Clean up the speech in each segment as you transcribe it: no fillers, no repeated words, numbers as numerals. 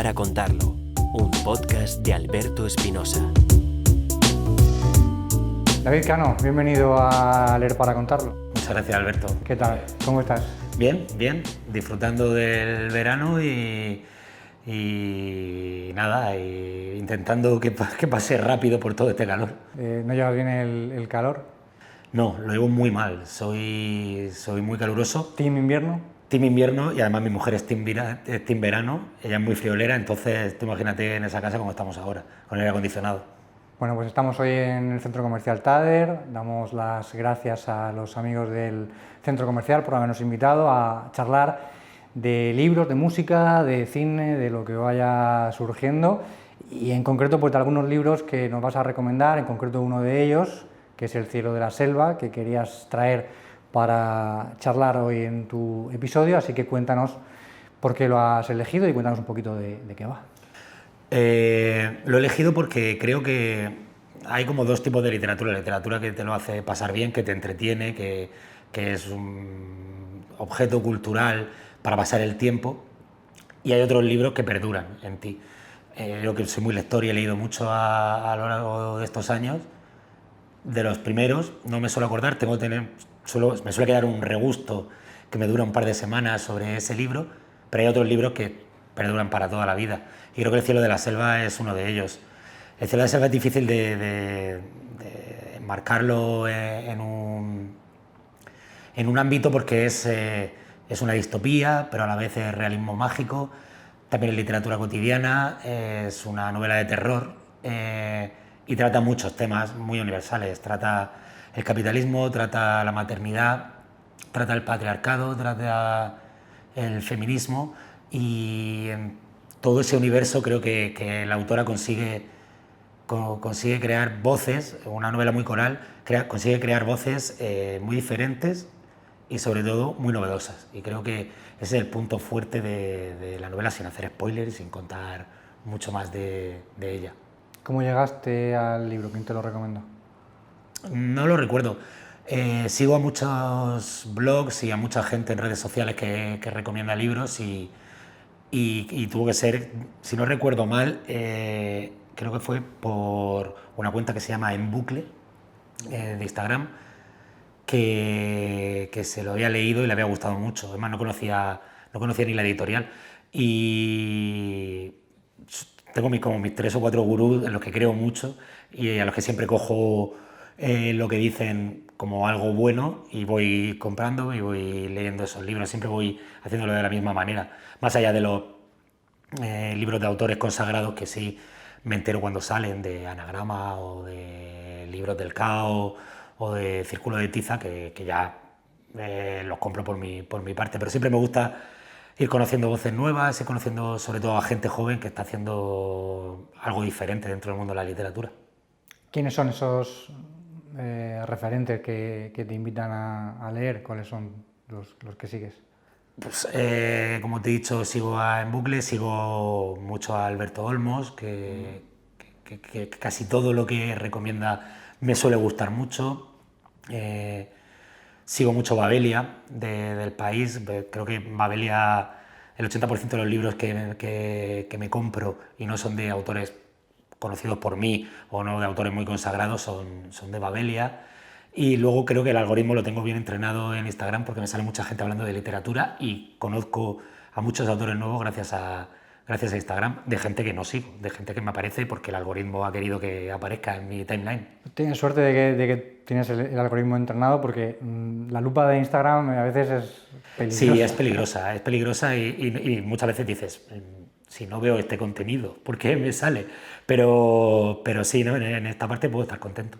para contarlo, un podcast de Alberto Espinosa. David Cano, bienvenido a Leer para contarlo. Muchas gracias, Alberto. ¿Qué tal? ¿Cómo estás? Bien, disfrutando del verano y nada, intentando que pase rápido por todo este calor. ¿No llevas bien el calor? No, lo llevo muy mal, soy muy caluroso. ¿Team invierno? Team invierno, y además mi mujer es team verano, ella es muy friolera, entonces tú imagínate en esa casa como estamos ahora, con el aire acondicionado. Bueno, pues estamos hoy en el Centro Comercial Tader, damos las gracias a los amigos del Centro Comercial por habernos invitado a charlar de libros, de música, de cine, de lo que vaya surgiendo y en concreto pues de algunos libros que nos vas a recomendar, en concreto uno de ellos, que es El cielo de la selva, que querías traer para charlar hoy en tu episodio, así que cuéntanos por qué lo has elegido y cuéntanos un poquito de qué va. Lo he elegido porque creo que hay como dos tipos de literatura. La literatura que te lo hace pasar bien, que te entretiene, que es un objeto cultural para pasar el tiempo, y hay otros libros que perduran en ti. Yo que soy muy lector y he leído mucho a lo largo de estos años. De los primeros no me suelo acordar, me suele quedar un regusto que me dura un par de semanas sobre ese libro, pero hay otros libros que perduran para toda la vida. Y creo que El cielo de la selva es uno de ellos. El cielo de la selva es difícil de enmarcarlo en un ámbito porque es una distopía, pero a la vez es realismo mágico. También es literatura cotidiana, es una novela de terror y trata muchos temas muy universales. Trata el capitalismo, trata la maternidad, trata el patriarcado, trata el feminismo, y en todo ese universo creo que la autora consigue crear voces, una novela muy coral, consigue crear voces muy diferentes y sobre todo muy novedosas, y creo que ese es el punto fuerte de la novela, sin hacer spoilers y sin contar mucho más de ella. ¿Cómo llegaste al libro? ¿Quién te lo recomendó? No lo recuerdo. Sigo a muchos blogs y a mucha gente en redes sociales que recomienda libros y tuvo que ser, si no recuerdo mal, creo que fue por una cuenta que se llama En Bucle, de Instagram, que se lo había leído y le había gustado mucho. Además no conocía ni la editorial, y tengo como mis 3 o 4 gurús en los que creo mucho y a los que siempre cojo lo que dicen como algo bueno y voy comprando y voy leyendo esos libros. Siempre voy haciéndolo de la misma manera, más allá de los libros de autores consagrados que sí me entero cuando salen, de Anagrama o de Libros del Caos o de Círculo de Tiza, que ya los compro por mi parte, pero siempre me gusta ir conociendo voces nuevas, ir conociendo sobre todo a gente joven que está haciendo algo diferente dentro del mundo de la literatura. ¿Quiénes son esos referentes que te invitan a leer? ¿Cuáles son los que sigues? Pues, como te he dicho, sigo a En Bucle, sigo mucho a Alberto Olmos, que casi todo lo que recomienda me suele gustar mucho. Sigo mucho Babelia, del País. Creo que Babelia, el 80% de los libros que me compro y no son de autores conocidos por mí o no de autores muy consagrados, son de Babelia. Y luego creo que el algoritmo lo tengo bien entrenado en Instagram porque me sale mucha gente hablando de literatura y conozco a muchos autores nuevos gracias a Instagram, de gente que no sigo, de gente que me aparece porque el algoritmo ha querido que aparezca en mi timeline. Tienes suerte de que tienes el algoritmo entrenado, porque la lupa de Instagram a veces es peligrosa. Sí, es peligrosa y muchas veces dices, si no veo este contenido, ¿por qué me sale? Pero sí, ¿no? En esta parte puedo estar contento.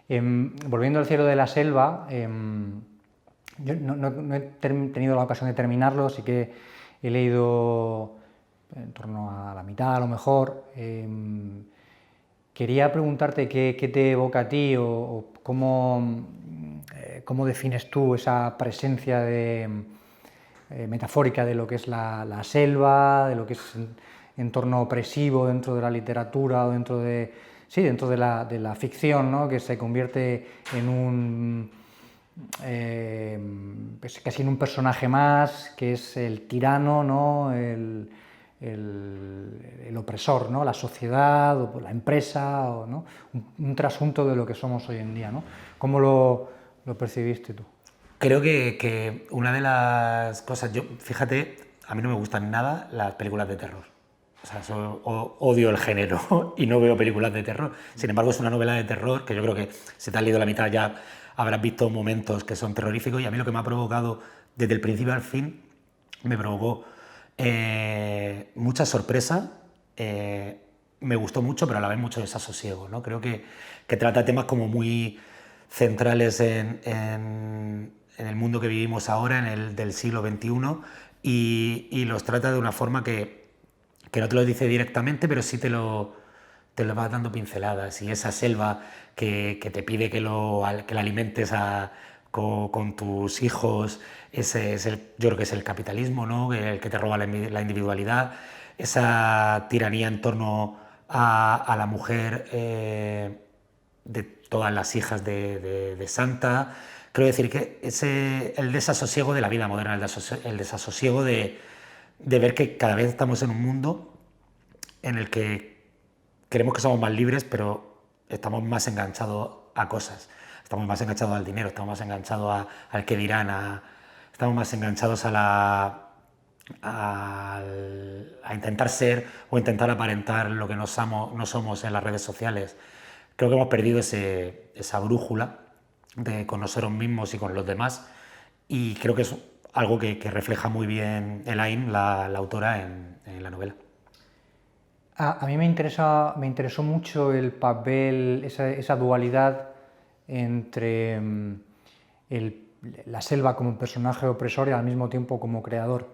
Volviendo al cielo de la selva, yo no he tenido la ocasión de terminarlo, sí que he leído en torno a la mitad a lo mejor. Quería preguntarte qué te evoca a ti o cómo defines tú esa presencia metafórica de lo que es la selva, de lo que es un entorno opresivo dentro de la literatura o dentro de la ficción, ¿no? Que se convierte en casi en un personaje más, que es el tirano, ¿no? el opresor, ¿no? La sociedad, o la empresa, o, ¿no? Un trasunto de lo que somos hoy en día, ¿no? ¿Cómo lo percibiste tú? Creo que una de las cosas, fíjate, a mí no me gustan nada las películas de terror. O sea, odio el género y no veo películas de terror. Sin embargo, es una novela de terror que yo creo que si te has leído la mitad ya habrás visto momentos que son terroríficos, y a mí lo que me ha provocado desde el principio al fin, me provocó mucha sorpresa, me gustó mucho, pero a la vez mucho desasosiego, ¿no? Creo que trata temas como muy centrales en el mundo que vivimos ahora, del siglo XXI, y los trata de una forma que no te lo dice directamente, pero sí te lo va dando pinceladas. Y esa selva que te pide que la alimentes con tus hijos, yo creo que es el capitalismo, ¿no? El que te roba la individualidad, esa tiranía en torno a la mujer de todas las hijas de Santa. Quiero decir que el desasosiego de la vida moderna, el desasosiego de ver que cada vez estamos en un mundo en el que creemos que somos más libres, pero estamos más enganchados a cosas. Estamos más enganchados al dinero, estamos más enganchados al que dirán, estamos más enganchados a intentar ser o intentar aparentar lo que no somos en las redes sociales. Creo que hemos perdido esa brújula con nosotros mismos y con los demás, y creo que es algo que refleja muy bien Elaine, la autora, en la novela. A mí me interesó mucho el papel, esa dualidad entre la selva como personaje opresor y al mismo tiempo como creador,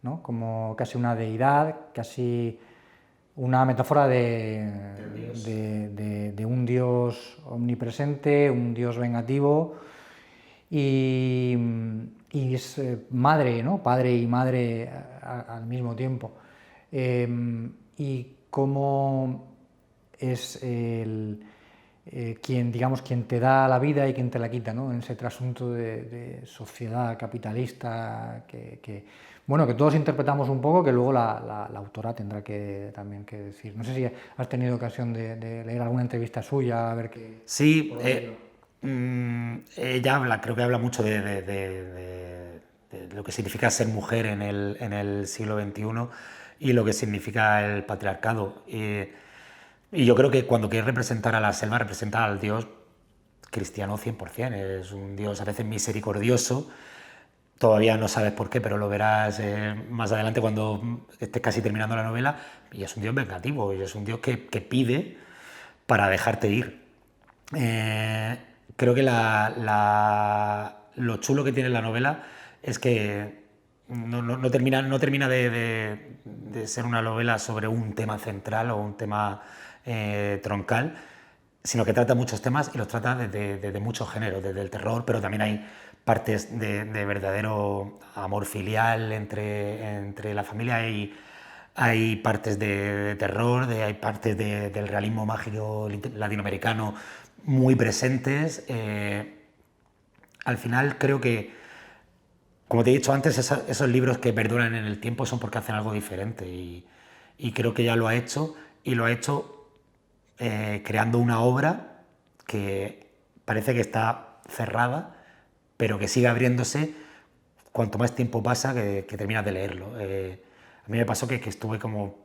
¿no? Como casi una deidad, casi una metáfora de un dios omnipresente, un dios vengativo, y es madre, ¿no? Padre y madre al mismo tiempo. Y cómo es quien te da la vida y quien te la quita, ¿no? En ese trasunto de sociedad capitalista que todos interpretamos un poco, que luego la autora tendrá también que decir. No sé si has tenido ocasión de leer alguna entrevista suya, a ver qué... Sí, ella creo que habla mucho de lo que significa ser mujer en el siglo XXI y lo que significa el patriarcado. Y yo creo que cuando quiere representar a la selva, representa al dios cristiano 100%. Es un dios a veces misericordioso. Todavía no sabes por qué, pero lo verás más adelante cuando estés casi terminando la novela. Y es un dios vengativo, y es un dios que pide para dejarte ir. Creo que lo chulo que tiene la novela es que no termina de ser una novela sobre un tema central o un tema troncal, sino que trata muchos temas y los trata desde muchos géneros, desde el terror, pero también hay partes de verdadero amor filial entre la familia, hay partes de terror, hay partes del realismo mágico latinoamericano muy presentes. Al final creo que, como te he dicho antes, esos libros que perduran en el tiempo son porque hacen algo diferente, y creo que ya lo ha hecho, y lo ha hecho creando una obra que parece que está cerrada, pero que sigue abriéndose cuanto más tiempo pasa que terminas de leerlo. A mí me pasó que estuve como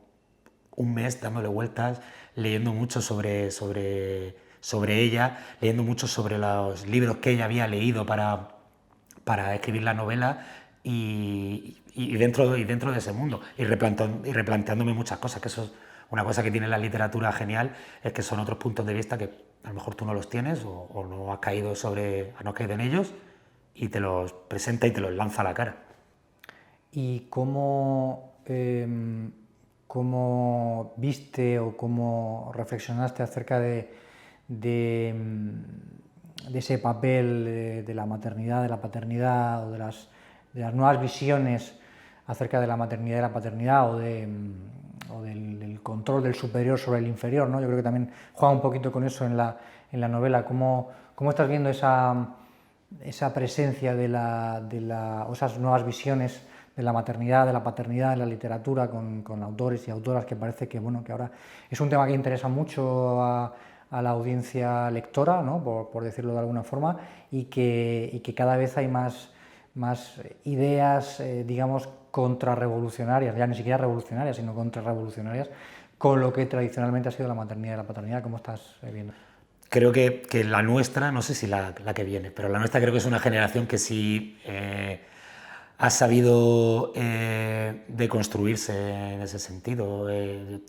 un mes dándole vueltas, leyendo mucho sobre ella, leyendo mucho sobre los libros que ella había leído para escribir la novela, y dentro de ese mundo, y replanteándome muchas cosas, que eso es una cosa que tiene la literatura genial, es que son otros puntos de vista que a lo mejor tú no los tienes o no has caído en ellos, y te los presenta y te los lanza a la cara. ¿Y cómo viste o cómo reflexionaste acerca de ese papel de la maternidad, de la paternidad, o de las nuevas visiones acerca de la maternidad y la paternidad, o del control del superior sobre el inferior, ¿no? Yo creo que también juega un poquito con eso en la novela. ¿Cómo estás viendo esa presencia o esas nuevas visiones la maternidad, de la paternidad en la literatura, con autores y autoras, que parece que, bueno, que ahora es un tema que interesa mucho a la audiencia lectora, ¿no? por decirlo de alguna forma, y que cada vez hay más ideas, digamos, contrarrevolucionarias, ya ni siquiera revolucionarias, sino contrarrevolucionarias, con lo que tradicionalmente ha sido la maternidad y la paternidad. ¿Cómo estás viendo? Creo que la nuestra, no sé si la que viene, pero la nuestra creo que es una generación que sí ha sabido deconstruirse en ese sentido.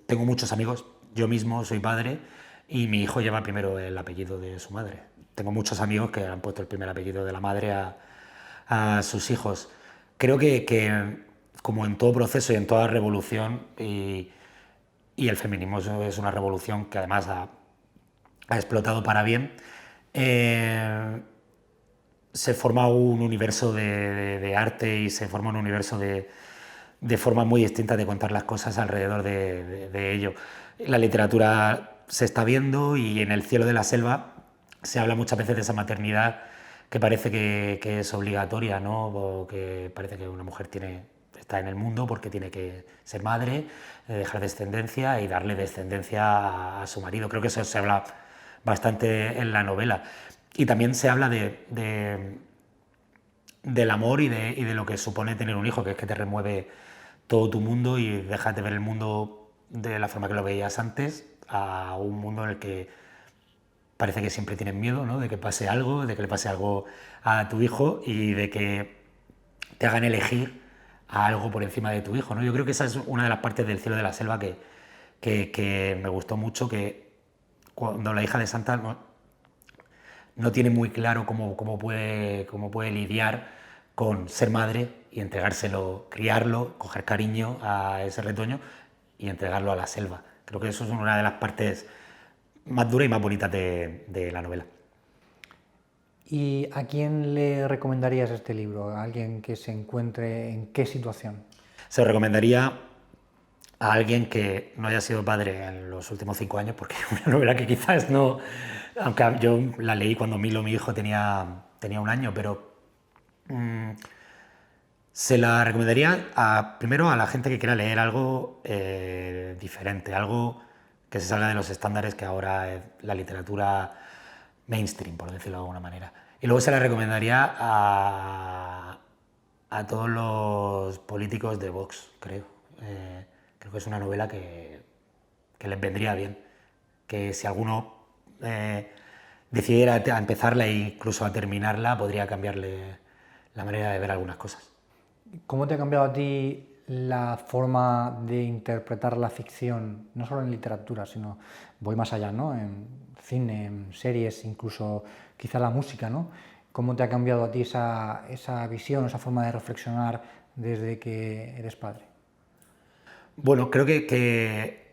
Tengo muchos amigos, yo mismo soy padre y mi hijo lleva primero el apellido de su madre. Tengo muchos amigos que han puesto el primer apellido de la madre a sus hijos. Creo que como en todo proceso y en toda revolución, y el feminismo es una revolución que además ha explotado para bien, se forma un universo de arte y se forma un universo de formas muy distintas de contar las cosas alrededor de ello. La literatura se está viendo y en El cielo de la selva se habla muchas veces de esa maternidad que parece que es obligatoria, ¿no? O que parece que una mujer está en el mundo porque tiene que ser madre, dejar descendencia y darle descendencia a su marido. Creo que eso se habla bastante en la novela. Y también se habla del amor y de lo que supone tener un hijo, que es que te remueve todo tu mundo y dejas de ver el mundo de la forma que lo veías antes a un mundo en el que parece que siempre tienes miedo, ¿no? De que pase algo, de que le pase algo a tu hijo y de que te hagan elegir a algo por encima de tu hijo, ¿no? Yo creo que esa es una de las partes del cielo de la selva que me gustó mucho, que cuando la hija de Santa no tiene muy claro cómo puede lidiar con ser madre y entregárselo, criarlo, coger cariño a ese retoño y entregarlo a la selva. Creo que eso es una de las partes más duras y más bonitas de la novela. ¿Y a quién le recomendarías este libro? ¿A alguien que se encuentre en qué situación? Se lo recomendaría a alguien que no haya sido padre en los últimos 5 años, porque es una novela que quizás no... Aunque yo la leí cuando Milo, mi hijo, tenía 1 año, pero se la recomendaría primero a la gente que quiera leer algo diferente, algo que se salga de los estándares que ahora es la literatura mainstream, por decirlo de alguna manera. Y luego se la recomendaría a todos los políticos de Vox, creo. Creo que es una novela que les vendría bien. Que si alguno decidiera a empezarla e incluso a terminarla, podría cambiarle la manera de ver algunas cosas. ¿Cómo te ha cambiado a ti la forma de interpretar la ficción, no solo en literatura, sino voy más allá, ¿no? En cine, en series, incluso quizá la música, ¿no? ¿Cómo te ha cambiado a ti esa visión, esa forma de reflexionar desde que eres padre? Bueno, creo que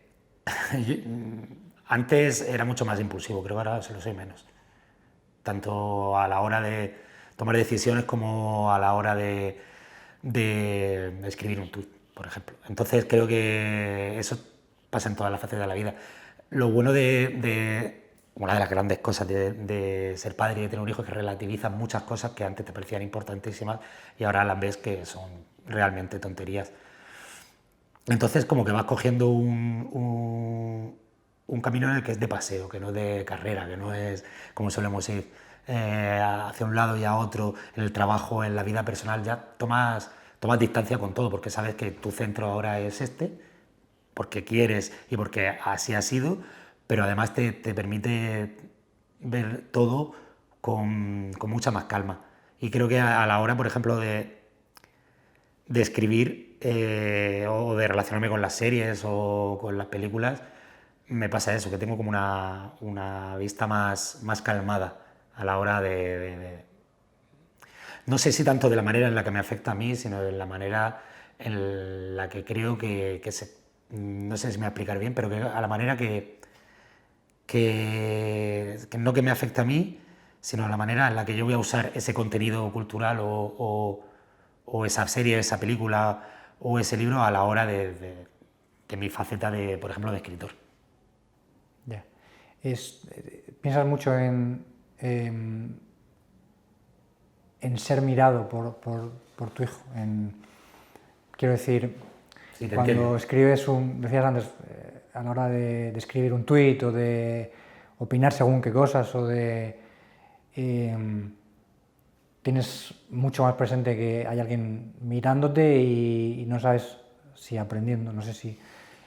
antes era mucho más impulsivo, creo que ahora se lo soy menos. Tanto a la hora de tomar decisiones como a la hora de escribir un tuit, por ejemplo. Entonces creo que eso pasa en todas las facetas de la vida. Lo bueno una de las grandes cosas de ser padre y de tener un hijo es que relativizas muchas cosas que antes te parecían importantísimas y ahora las ves que son realmente tonterías. Entonces como que vas cogiendo un camino en el que es de paseo, que no es de carrera, que no es como solemos ir hacia un lado y a otro, en el trabajo, en la vida personal. Ya tomas distancia con todo porque sabes que tu centro ahora es porque quieres y porque así ha sido, pero además te permite ver todo con mucha más calma. Y creo que a la hora, por ejemplo, de escribir o de relacionarme con las series o con las películas, me pasa eso, que tengo como una vista más calmada a la hora no sé si tanto de la manera en la que me afecta a mí, sino de la manera en la que creo no sé si me voy a explicar bien, pero que a la manera que no que me afecta a mí, sino a la manera en la que yo voy a usar ese contenido cultural o esa serie, esa película o ese libro a la hora de mi faceta por ejemplo, de escritor. Ya. Piensas mucho en ser mirado por tu hijo, en Quiero decir, Sí, te cuando entiendo. escribes decías antes, a la hora de escribir un tuit o de opinar según qué cosas o de... tienes mucho más presente que hay alguien mirándote y no sabes si aprendiendo, no sé si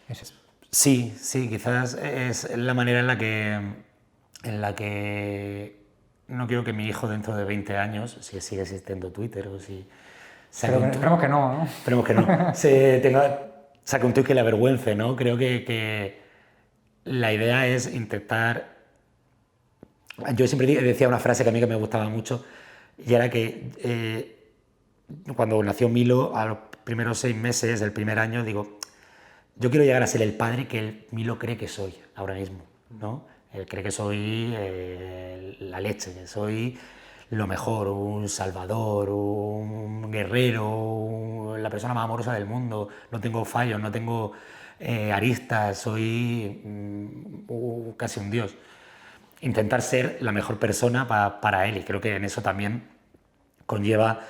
es... Sí, sí, quizás es la manera en la que no quiero que mi hijo dentro de 20 años, si sigue existiendo Twitter o si saque un Esperemos que no, ¿no? esperemos que no, saque un tuit que le avergüence, ¿no? Creo que la idea es intentar... Yo siempre decía una frase que a mí que me gustaba mucho y era que cuando nació Milo, a los primeros 6 meses del primer año, digo, yo quiero llegar a ser el padre que Milo cree que soy ahora mismo, ¿no? Él cree que soy la leche, que soy lo mejor, un salvador, un guerrero, la persona más amorosa del mundo, no tengo fallos, no tengo aristas, soy casi un dios. Intentar ser la mejor persona para él, y creo que en eso también conlleva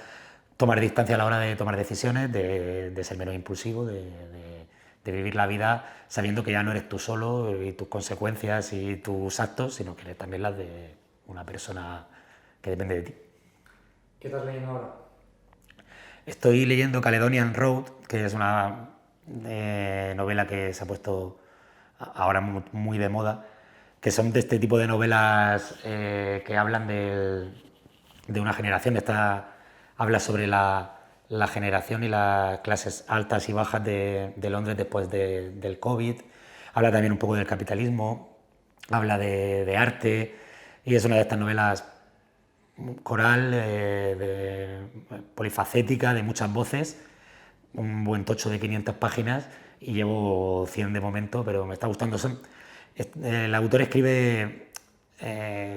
tomar distancia a la hora de tomar decisiones, de ser menos impulsivo, de vivir la vida sabiendo que ya no eres tú solo y tus consecuencias y tus actos, sino que eres también las de una persona que depende de ti. ¿Qué estás leyendo ahora? Estoy leyendo Caledonian Road, que es una novela que se ha puesto ahora muy de moda, que son de este tipo de novelas que hablan de una generación. Esta habla sobre la generación y las clases altas y bajas de Londres después del COVID. Habla también un poco del capitalismo, habla de arte, y es una de estas novelas coral, polifacética, de muchas voces, un buen tocho de 500 páginas, y llevo 100 de momento, pero me está gustando. El autor escribe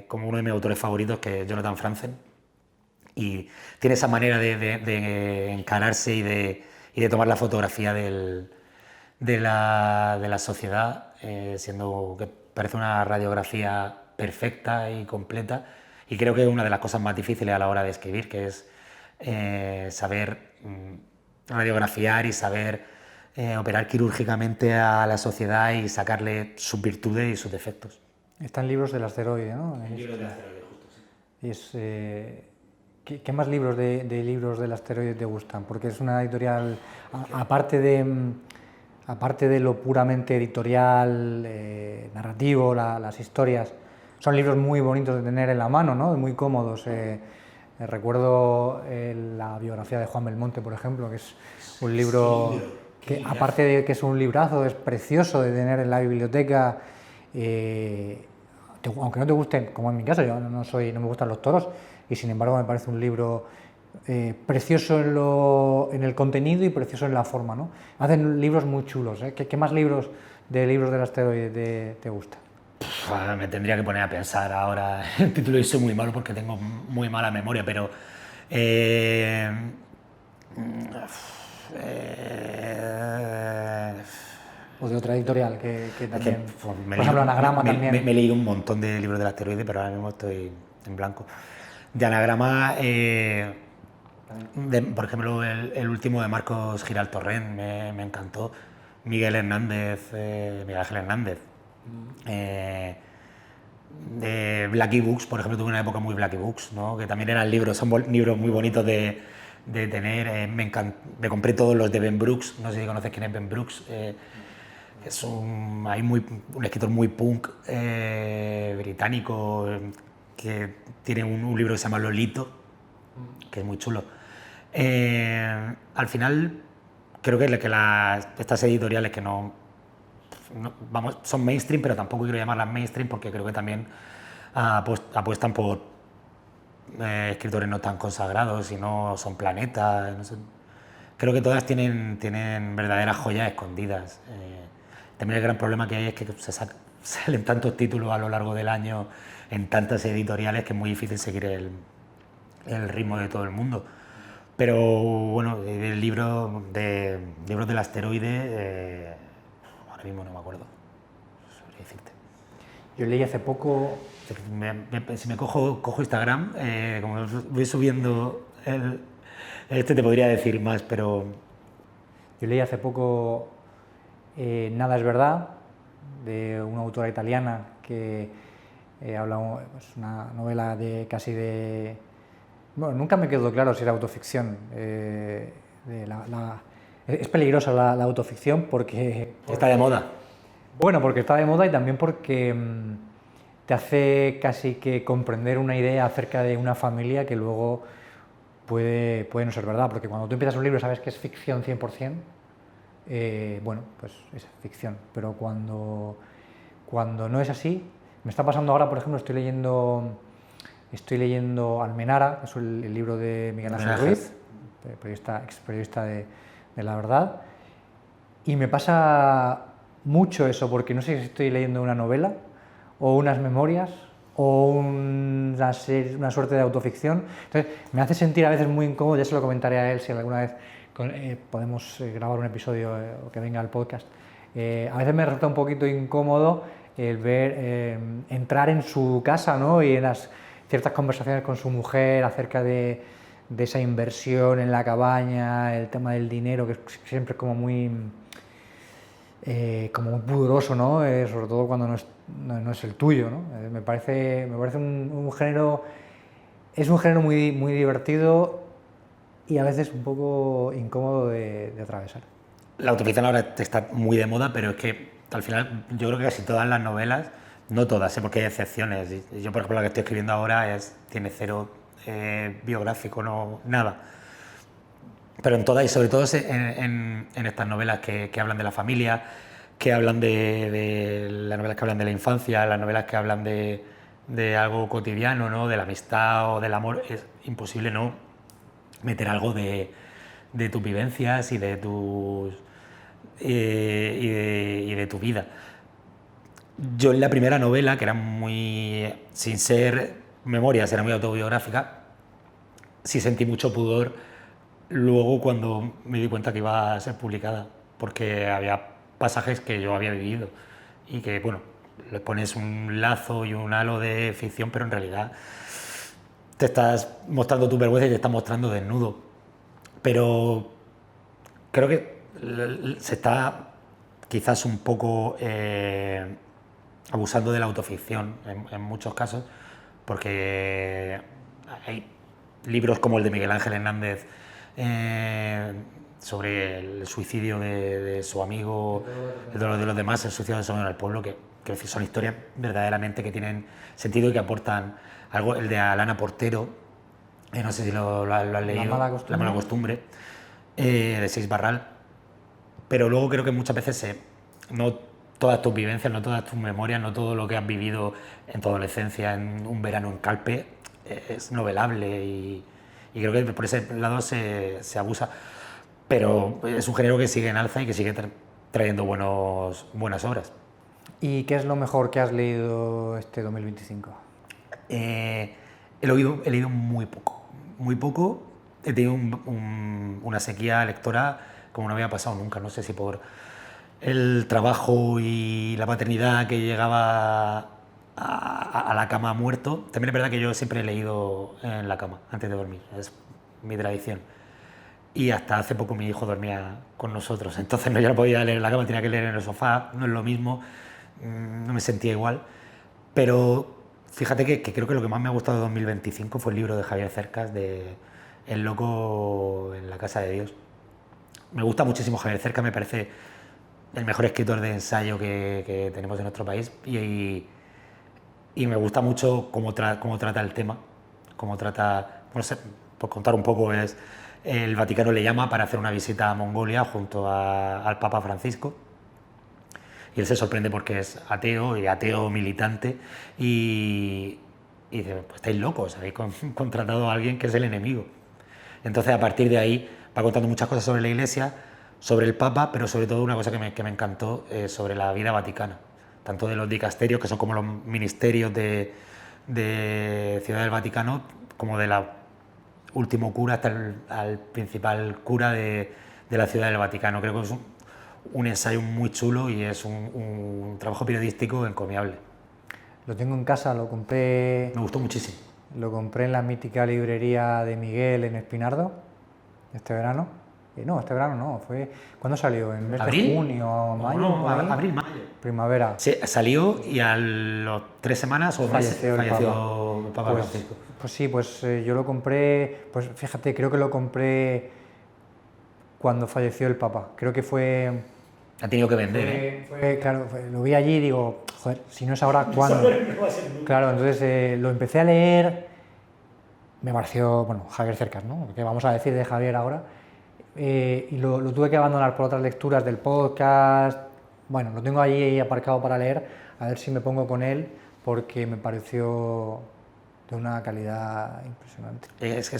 como uno de mis autores favoritos, que es Jonathan Franzen, y tiene esa manera de encararse y de tomar la fotografía de la sociedad, siendo que parece una radiografía perfecta y completa, y creo que es una de las cosas más difíciles a la hora de escribir, que es saber radiografiar y saber operar quirúrgicamente a la sociedad y sacarle sus virtudes y sus defectos. Están libros del asteroide, ¿no? Libros del asteroide, justo, sí. ¿Qué más libros de libros del asteroide te gustan? Porque es una editorial, aparte de lo puramente editorial, narrativo, las historias, son libros muy bonitos de tener en la mano, ¿no? Muy cómodos. Recuerdo la biografía de Juan Belmonte, por ejemplo, que es un libro que, aparte de que es un librazo, es precioso de tener en la biblioteca. Aunque no te gusten, como en mi caso, yo no me gustan los toros, y sin embargo me parece un libro precioso en el contenido y precioso en la forma, ¿no? Hacen libros muy chulos, ¿eh? ¿Qué más libros del asteroide te gustan? Me tendría que poner a pensar ahora el título, y soy muy malo porque tengo muy mala memoria, pero O de otra editorial que también, pues, por ejemplo, Anagrama también. Me he leído un montón de libros del asteroide, pero ahora mismo estoy en blanco. De Anagrama, por ejemplo, el último de Marcos Giral Torrent me encantó. Miguel Ángel Hernández. De Blacky Books, por ejemplo, tuve una época muy Blacky Books, ¿no? Que también eran libros, son libros muy bonitos de tener. Me compré todos los de Ben Brooks, no sé si conoces quién es Ben Brooks. Es un escritor muy punk británico, que tiene un libro que se llama Lolito, que es muy chulo. Al final, creo que estas editoriales que son mainstream, pero tampoco quiero llamarlas mainstream, porque creo que también apuestan por escritores no tan consagrados, y no son Planeta, no sé. Creo que todas tienen verdaderas joyas escondidas. También el gran problema que hay es que salen tantos títulos a lo largo del año en tantas editoriales que es muy difícil seguir el ritmo de todo el mundo. Pero bueno, el libros del asteroide, ahora mismo no me acuerdo, sabría decirte. Yo leí hace poco... Si me cojo Instagram, como voy subiendo te podría decir más, pero Yo leí hace poco Nada es verdad, de una autora italiana que habla, pues, una novela de casi de... Bueno, nunca me quedó claro si era autoficción. Es peligrosa la autoficción porque... Está de moda. Bueno, porque está de moda y también porque te hace casi que comprender una idea acerca de una familia que luego puede no ser verdad, porque cuando tú empiezas un libro sabes que es ficción 100%, bueno, pues es ficción, pero cuando no es así, me está pasando ahora, por ejemplo, estoy leyendo Almenara, que es el libro de Miguel Ángel Ruiz, ex periodista de La Verdad, y me pasa mucho eso, porque no sé si estoy leyendo una novela o unas memorias o una suerte de autoficción. Entonces me hace sentir a veces muy incómodo, ya se lo comentaré a él si alguna vez podemos grabar un episodio o que venga al podcast. A veces me resulta un poquito incómodo el ver entrar en su casa, ¿no? Y en las ciertas conversaciones con su mujer acerca de esa inversión en la cabaña, el tema del dinero, que siempre es como muy pudoroso, ¿no? Sobre todo cuando no es el tuyo, ¿no? Me parece un género, es un género muy, muy divertido y a veces un poco incómodo de atravesar. La autoficción ahora está muy de moda, pero es que al final yo creo que casi todas las novelas, no todas, porque hay excepciones. Yo, por ejemplo, la que estoy escribiendo ahora tiene cero biográfico, no, nada. Pero en todas, y sobre todo en estas novelas que hablan de la familia, que hablan de las novelas que hablan de la infancia, las novelas que hablan de algo cotidiano, ¿no? De la amistad o del amor, es imposible no meter algo de tus vivencias y de tu vida. Yo en la primera novela, que era muy, sin ser memorias, era muy autobiográfica, sí sentí mucho pudor luego cuando me di cuenta que iba a ser publicada, porque había pasajes que yo había vivido y que, bueno, le pones un lazo y un halo de ficción, pero en realidad te estás mostrando tu vergüenza y te estás mostrando desnudo. Pero creo que se está quizás un poco abusando de la autoficción en muchos casos, porque hay libros como el de Miguel Ángel Hernández sobre el suicidio de su amigo, el dolor de los demás, el suicidio de su amigo en el pueblo, que son historias verdaderamente que tienen sentido y que aportan algo. El de Alana Portero, no sé si lo has leído, La mala costumbre, de Seix Barral. Pero luego creo que muchas veces no todas tus vivencias, no todas tus memorias, no todo lo que has vivido en tu adolescencia, en un verano en Calpe, es novelable y creo que por ese lado se abusa. Pero es un género que sigue en alza y que sigue trayendo buenas obras. ¿Y qué es lo mejor que has leído este 2025? He leído muy poco. He tenido una sequía lectora como no había pasado nunca. No sé si por el trabajo y la paternidad que llegaba a la cama muerto. También es verdad que yo siempre he leído en la cama antes de dormir, es mi tradición. Y hasta hace poco mi hijo dormía con nosotros, entonces yo no podía leer en la cama, tenía que leer en el sofá, no es lo mismo, no me sentía igual. Pero fíjate que creo que lo que más me ha gustado de 2025 fue el libro de Javier Cercas, de El loco en la casa de Dios. Me gusta muchísimo Javier Cercas, me parece el mejor escritor de ensayo que tenemos en nuestro país y me gusta mucho cómo trata el tema, cómo trata, no sé, por contar un poco, el Vaticano le llama para hacer una visita a Mongolia junto al Papa Francisco y él se sorprende porque es ateo y ateo militante y dice, pues estáis locos, habéis contratado a alguien que es el enemigo. Entonces a partir de ahí va contando muchas cosas sobre la Iglesia, sobre el Papa, pero sobre todo una cosa que me encantó, sobre la vida vaticana, tanto de los dicasterios, que son como los ministerios de Ciudad del Vaticano, como de la último cura hasta al principal cura de la Ciudad del Vaticano. Creo que es un ensayo muy chulo y es un trabajo periodístico encomiable. Lo tengo en casa, lo compré... Me gustó muchísimo. Lo compré en la mítica librería de Miguel en Espinardo este verano No, este verano no, fue... ¿Cuándo salió? ¿En el mes ¿Abril? de junio, mayo? No, por ahí? abril, mayo. Primavera. Sí, salió y a las 3 semanas o meses falleció el Papa Francisco. Pues sí, pues yo lo compré, pues fíjate, creo que lo compré cuando falleció el Papa. Creo que fue... Ha tenido que vender, ¿eh? Claro, lo vi allí y digo, joder, si no es ahora, ¿cuándo? Claro, entonces lo empecé a leer, me pareció, bueno, Javier Cercas, ¿no? ¿Qué vamos a decir de Javier ahora? Y lo tuve que abandonar por otras lecturas del podcast. Bueno, lo tengo ahí aparcado para leer, a ver si me pongo con él, porque me pareció de una calidad impresionante. Es que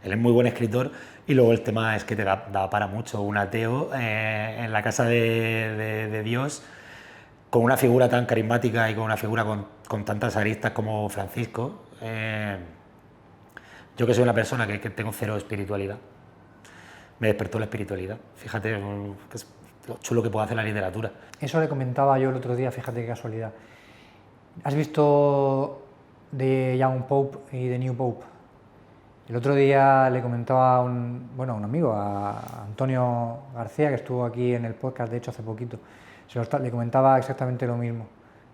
él es muy buen escritor y luego el tema es que te da para mucho. Un ateo en la casa de Dios, con una figura tan carismática y con una figura con tantas aristas como Francisco. Yo que soy una persona que tengo cero espiritualidad, me despertó la espiritualidad. Fíjate, que es lo chulo que puede hacer la literatura. Eso le comentaba yo el otro día, fíjate qué casualidad. ¿Has visto The Young Pope y The New Pope? El otro día le comentaba a un amigo, a Antonio García, que estuvo aquí en el podcast, de hecho, hace poquito. Le comentaba exactamente lo mismo.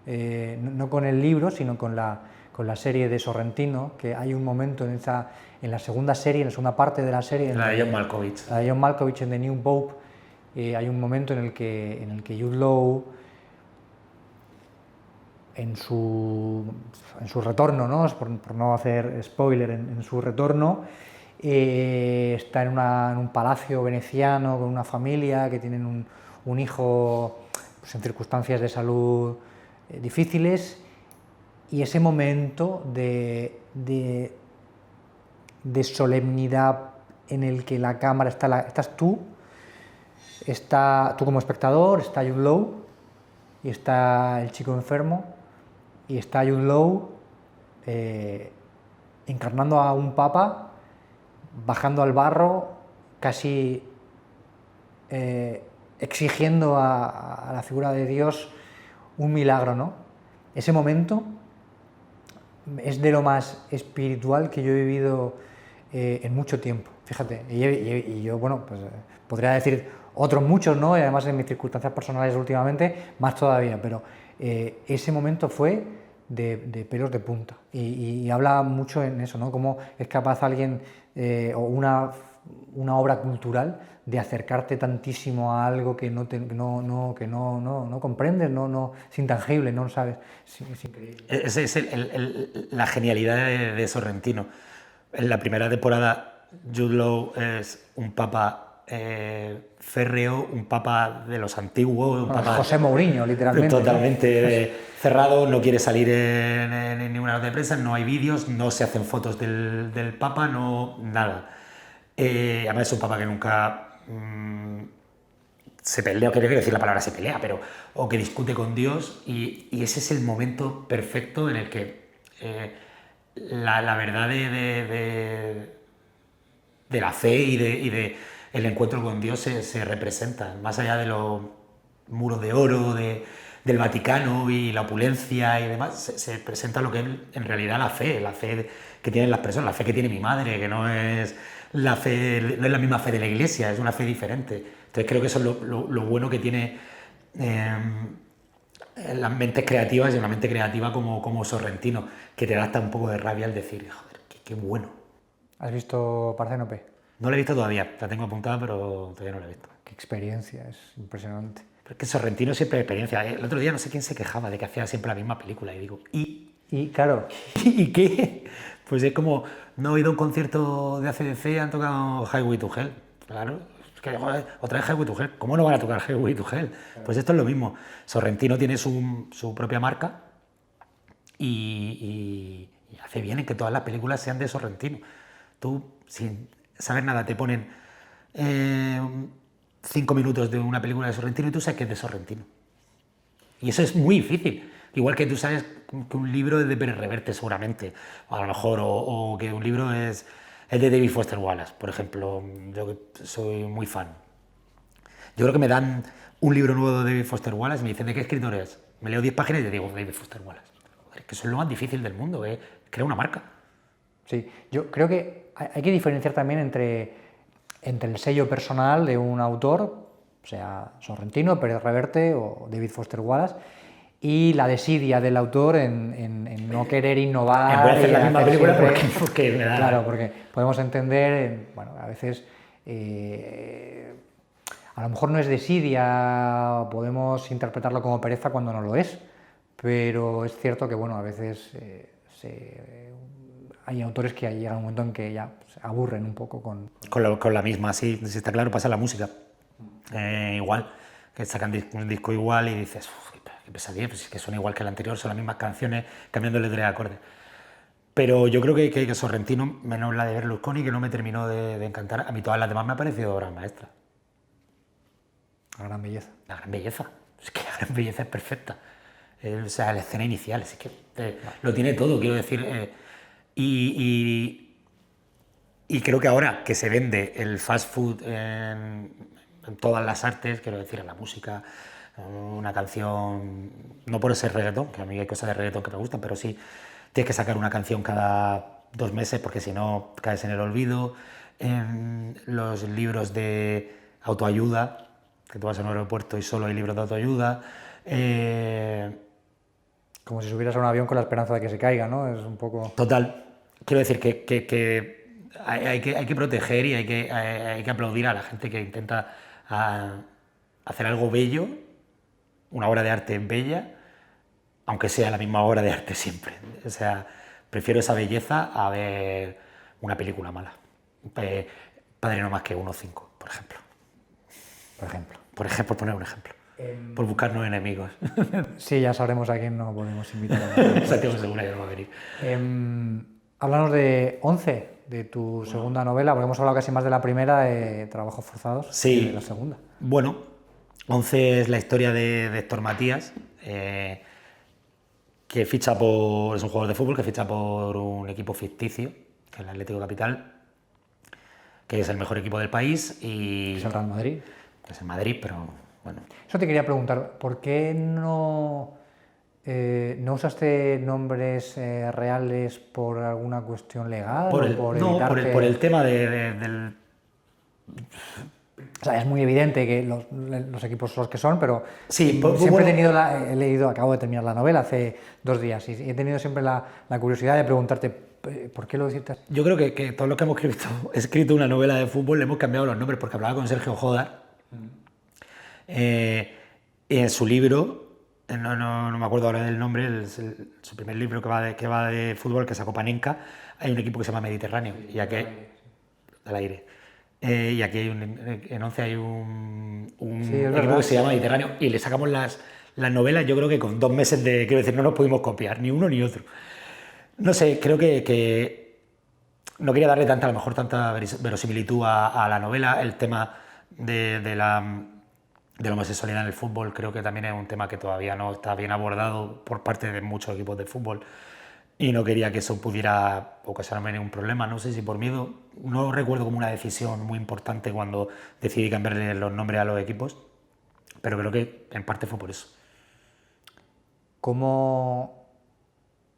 No con el libro, sino con la serie de Sorrentino, que hay un momento en la segunda serie, en la segunda parte de la serie... La de John Malkovich. La de John Malkovich en The New Pope. Hay un momento en el que Jude Law, en su retorno, ¿no? Por no hacer spoiler, en su retorno, está en un palacio veneciano con una familia que tienen un hijo pues, en circunstancias de salud difíciles, y ese momento de solemnidad en el que la cámara estás tú como espectador, está Jude Law y está el chico enfermo, y está Jude Law encarnando a un papa, bajando al barro, casi exigiendo a la figura de Dios un milagro, ¿no? Ese momento es de lo más espiritual que yo he vivido en mucho tiempo, fíjate. Y yo, bueno, pues podría decir otros muchos, ¿no? Y además en mis circunstancias personales últimamente, más todavía, pero ese momento fue de pelos de punta. Y habla mucho en eso, ¿no? Cómo es capaz alguien o una obra cultural de acercarte tantísimo a algo que no comprendes, es intangible, no lo sabes. Es increíble. Esa es la genialidad de Sorrentino. En la primera temporada, Jude Law es un papa férreo, un papa de los antiguos, un papa José Mourinho, literalmente. Totalmente cerrado, no quiere salir en ninguna nota de prensa, no hay vídeos, no se hacen fotos del papa, no nada. Además es un papa que nunca se pelea, o quiero decir la palabra se pelea, pero o que discute con Dios, y ese es el momento perfecto en el que la verdad de la fe y de el encuentro con Dios se representa, más allá de los muros de oro del Vaticano y la opulencia y demás, se presenta lo que es en realidad la fe que tienen las personas, la fe que tiene mi madre, que no es la misma fe de la Iglesia, es una fe diferente. Entonces creo que eso es lo bueno que tiene las mentes creativas, y una mente creativa como Sorrentino, que te da hasta un poco de rabia al decir, joder, qué bueno. ¿Has visto Parténope? No la he visto todavía, la tengo apuntada, pero todavía no la he visto. Qué experiencia, es impresionante. Pero es que Sorrentino siempre hay experiencia. El otro día no sé quién se quejaba de que hacía siempre la misma película, y digo, Y claro, ¿y qué? Pues es como, no he ido a un concierto de AC/DC, han tocado Highway to Hell. Claro, es que joder, otra vez Highway to Hell. ¿Cómo no van a tocar Highway to Hell? Pues esto es lo mismo. Sorrentino tiene su propia marca y hace bien en que todas las películas sean de Sorrentino. Tú, sin saber nada, te ponen 5 minutos de una película de Sorrentino y tú sabes que es de Sorrentino. Y eso es muy difícil. Igual que tú sabes que un libro es de Pérez Reverte, seguramente, a lo mejor, o que un libro es de David Foster Wallace, por ejemplo. Yo que soy muy fan. Yo creo que me dan un libro nuevo de David Foster Wallace y me dicen, ¿de qué escritor es? Me leo 10 páginas y te digo, David Foster Wallace. Joder, es que eso es lo más difícil del mundo, crear una marca. Sí, yo creo que hay que diferenciar también entre entre el sello personal de un autor, sea Sorrentino, Pérez Reverte o David Foster Wallace, y la desidia del autor en no querer innovar. Voy a hacer la misma película siempre, porque me da... Claro, porque podemos entender, bueno, a veces a lo mejor no es desidia, podemos interpretarlo como pereza cuando no lo es, pero es cierto que, bueno, a veces hay autores que llega un momento en que ya se aburren un poco Con la misma, sí, está claro, pasa en la música. Igual, que sacan un disco igual y dices, qué pesadilla, pues es que suena igual que el anterior, son las mismas canciones, cambiando letra de acordes. Pero yo creo que Sorrentino, menos la de Berlusconi, que no me terminó de encantar, a mí todas las demás me ha parecido obras maestras. la gran belleza. La gran belleza, es que la gran belleza es perfecta. O sea, la escena inicial, es que lo tiene todo, quiero decir. Y creo que ahora que se vende el fast food en todas las artes, quiero decir, en la música, una canción, no por ser reggaetón, que a mí hay cosas de reggaetón que me gustan, pero sí tienes que sacar una canción cada 2 meses porque si no caes en el olvido. Los libros de autoayuda, que tú vas a un aeropuerto y solo hay libros de autoayuda. Como si subieras a un avión con la esperanza de que se caiga, ¿no? Es un poco... Total. Quiero decir que hay que proteger y hay que aplaudir a la gente que intenta hacer algo bello, una obra de arte bella, aunque sea la misma obra de arte siempre. O sea, prefiero esa belleza a ver una película mala. Padre no más que 1-5, por ejemplo. Por ejemplo, poner un ejemplo. Por buscarnos enemigos. Sí, ya sabremos a quién no podemos invitar. Santiago Segura ya no va a venir. Háblanos de 11, de tu segunda novela, porque hemos hablado casi más de la primera, de Trabajos Forzados, sí, que de la segunda. Bueno, 11 es la historia de Héctor Matías, que ficha es un jugador de fútbol que ficha por un equipo ficticio, que es el Atlético Capital, que es el mejor equipo del país y... Es el Real Madrid. Es el Madrid, pero bueno. Eso te quería preguntar, ¿por qué no usaste nombres reales por alguna cuestión legal? Por el tema del... O sea, es muy evidente que los equipos son los que son, pero sí, siempre he leído, acabo de terminar la novela hace 2 días, y he tenido siempre la curiosidad de preguntarte, ¿por qué lo hiciste? Yo creo que todos los que hemos escrito una novela de fútbol le hemos cambiado los nombres, porque hablaba con Sergio Jodar, en su libro, no me acuerdo ahora del nombre, su primer libro que va de fútbol, que sacó Panenka, hay un equipo que se llama Mediterráneo, y aquí del aire. Y aquí en 11 hay un equipo que se llama Mediterráneo, y le sacamos las novelas, yo creo que con 2 meses quiero decir, no nos pudimos copiar, ni uno ni otro. No sé, creo que no quería darle a lo mejor tanta verosimilitud a la novela. El tema de la homosexualidad en el fútbol creo que también es un tema que todavía no está bien abordado por parte de muchos equipos de fútbol, y no quería que eso pudiera ocasionarme ningún problema. No sé si por miedo, no recuerdo como una decisión muy importante cuando decidí cambiarle los nombres a los equipos, pero creo que en parte fue por eso. ¿Cómo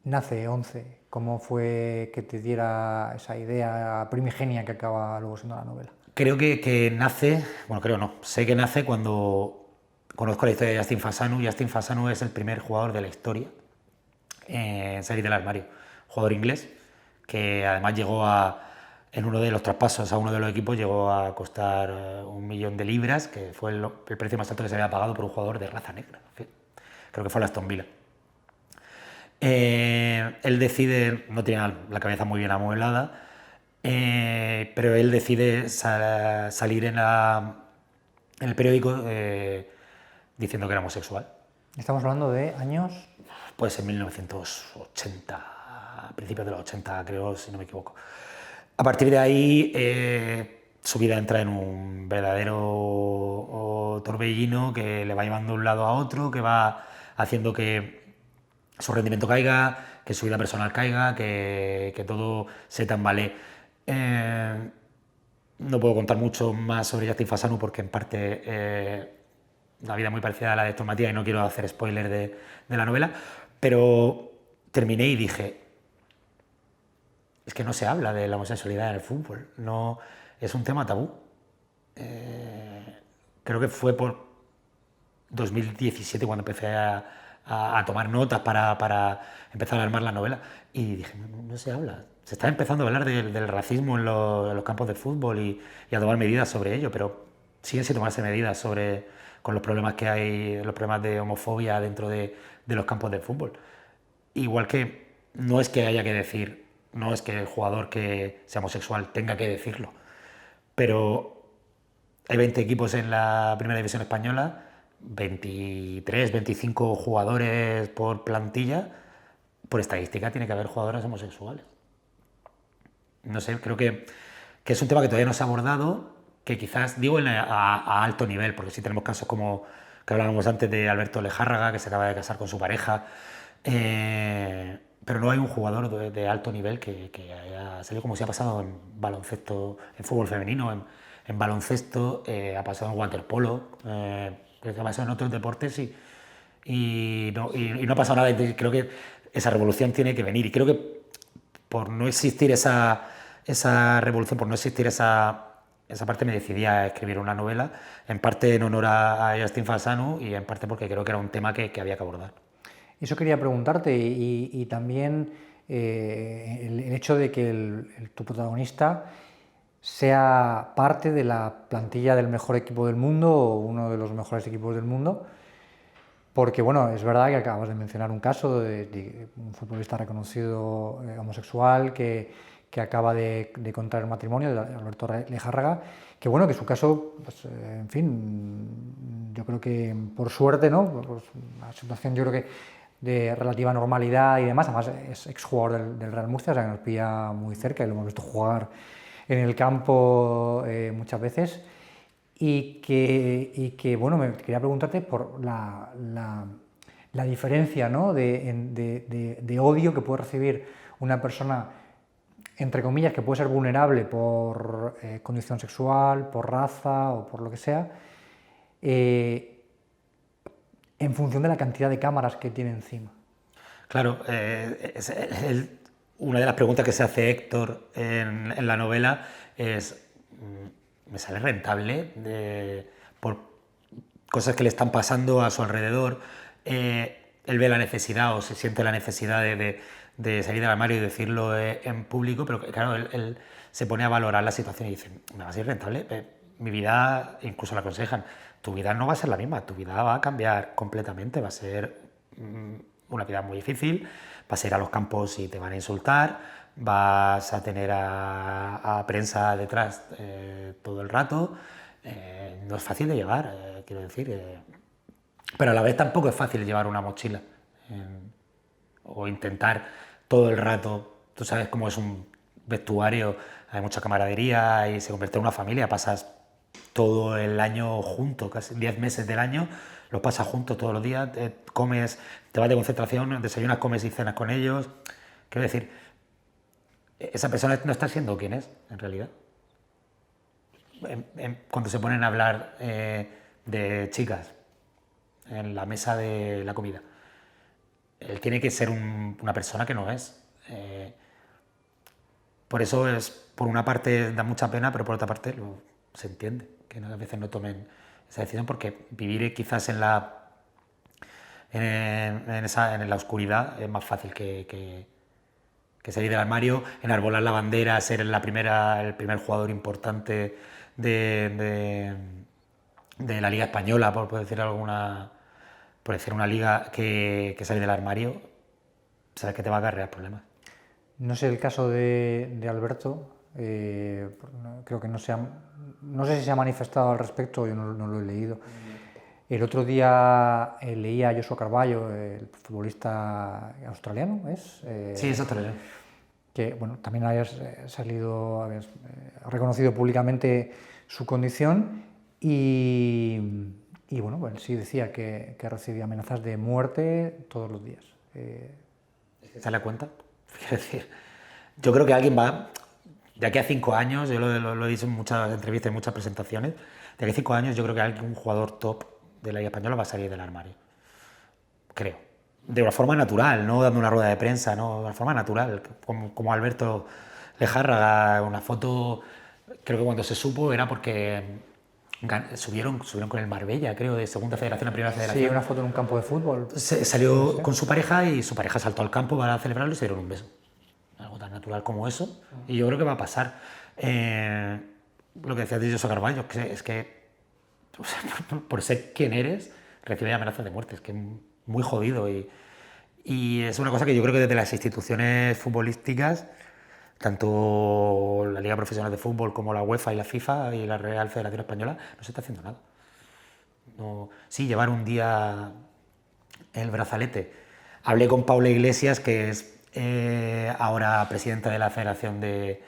nace 11? ¿Cómo fue que te diera esa idea primigenia que acaba luego siendo la novela? Creo que nace, bueno, creo no, sé que nace cuando conozco la historia de Justin Fasanu. Justin Fasanu es el primer jugador de la historia en salir del armario. Jugador inglés que además llegó en uno de los traspasos a uno de los equipos, llegó a costar 1 millón de libras, que fue el precio más alto que se había pagado por un jugador de raza negra. Creo que fue el Aston Villa. Él decide, no tiene la cabeza muy bien amueblada, pero él decide salir en el periódico diciendo que era homosexual. Estamos hablando de años... Pues en 1980, a principios de los 80 creo, si no me equivoco. A partir de ahí su vida entra en un verdadero torbellino que le va llevando de un lado a otro, que va haciendo que su rendimiento caiga, que su vida personal caiga, que todo se tambalee. No puedo contar mucho más sobre Justin Fasanu porque en parte una vida muy parecida a la de Héctor Matías y no quiero hacer spoiler de la novela, pero terminé y dije, es que no se habla de la homosexualidad en el fútbol, no, es un tema tabú. creo que fue por 2017 cuando empecé a tomar notas para empezar a armar la novela. Y dije, no se habla. Se está empezando a hablar del racismo en los campos de fútbol y a tomar medidas sobre ello, pero siguen sin tomarse medidas con los problemas que hay, los problemas de homofobia dentro de los campos de fútbol. Igual que no es que haya que decir, no es que el jugador que sea homosexual tenga que decirlo, pero hay 20 equipos en la primera división española, 23, 25 jugadores por plantilla, por estadística tiene que haber jugadores homosexuales. No sé, creo que es un tema que todavía no se ha abordado, que quizás, digo, a alto nivel, porque sí tenemos casos como que hablábamos antes de Alberto Lejárraga, que se acaba de casar con su pareja, pero no hay un jugador de alto nivel que haya salido, como se ha pasado en baloncesto, en fútbol femenino, en baloncesto, ha pasado en waterpolo, que ha pasado en otros deportes y no ha pasado nada. Entonces, creo que esa revolución tiene que venir, y creo que por no existir esa revolución, por no existir esa parte, me decidí a escribir una novela, en parte en honor a Justin Falsanu y en parte porque creo que era un tema que había que abordar. Eso quería preguntarte, y también el hecho de que tu protagonista sea parte de la plantilla del mejor equipo del mundo o uno de los mejores equipos del mundo, porque bueno, es verdad que acabas de mencionar un caso de un futbolista reconocido homosexual que acaba de contraer matrimonio, de Alberto Lejárraga, que bueno, que su caso, pues, en fin, yo creo que por suerte, ¿no? Pues una situación, yo creo que de relativa normalidad y demás, además es exjugador del Real Murcia, o sea que nos pilla muy cerca y lo hemos visto jugar en el campo muchas veces, y que bueno, me quería preguntarte por la diferencia, ¿no? de odio que puede recibir una persona, entre comillas, que puede ser vulnerable por condición sexual, por raza o por lo que sea, en función de la cantidad de cámaras que tiene encima. Claro, una de las preguntas que se hace Héctor en la novela es, ¿me sale rentable por cosas que le están pasando a su alrededor? Él ve la necesidad o se siente la necesidad de salir del armario y decirlo en público, pero claro, él se pone a valorar la situación y dice, ¿me va a ser rentable? Mi vida, incluso le aconsejan, tu vida no va a ser la misma, tu vida va a cambiar completamente, va a ser una vida muy difícil, vas a ir a los campos y te van a insultar, vas a tener a prensa detrás todo el rato, no es fácil de llevar, quiero decir, pero a la vez tampoco es fácil llevar una mochila o intentar todo el rato, tú sabes cómo es un vestuario, hay mucha camaradería y se convierte en una familia, pasas todo el año juntos, casi 10 meses del año, los pasas juntos todos los días, comes, te vas de concentración, desayunas, comes y cenas con ellos. Quiero decir, esa persona no está siendo quien es, en realidad. Cuando se ponen a hablar de chicas en la mesa de la comida, él tiene que ser una persona que no es. Por eso por una parte da mucha pena, pero por otra parte se entiende que a veces no tomen esa decisión, porque vivir quizás en la oscuridad es más fácil que salir del armario, enarbolar la bandera, ser el primer jugador importante de la Liga Española, por decir una liga que salir del armario, sabes que te va a acarrear problemas. No sé el caso de Alberto, creo que no sé si se ha manifestado al respecto, yo no lo he leído. El otro día leía a Joshua Carballo, el futbolista australiano, ¿es? Sí, es australiano. Que bueno, también habías reconocido públicamente su condición y bueno, pues sí decía que recibía amenazas de muerte todos los días. ¿Se da cuenta? Quiero decir, yo creo que alguien va, de aquí a 5 años, yo lo he dicho en muchas entrevistas, en muchas presentaciones, de aquí a 5 años yo creo que un jugador top de la Liga Española va a salir del armario. Creo. De una forma natural, no dando una rueda de prensa, no, de una forma natural, como Alberto Lejárraga, una foto, creo que cuando se supo era porque Subieron con el Marbella, creo, de segunda federación a primera federación. Sí, una foto en un campo de fútbol. Salió con su pareja y su pareja saltó al campo para celebrarlo y se dieron un beso. Algo tan natural como eso. Y yo creo que va a pasar. Lo que decías de Joshua Carballo, es que o sea, por ser quien eres, recibes amenazas de muerte. Es que es muy jodido. Y es una cosa que yo creo que desde las instituciones futbolísticas, tanto la Liga Profesional de Fútbol como la UEFA y la FIFA y la Real Federación Española, no se está haciendo nada. No, sí, llevar un día el brazalete. Hablé con Paula Iglesias, que es ahora presidenta de la Federación de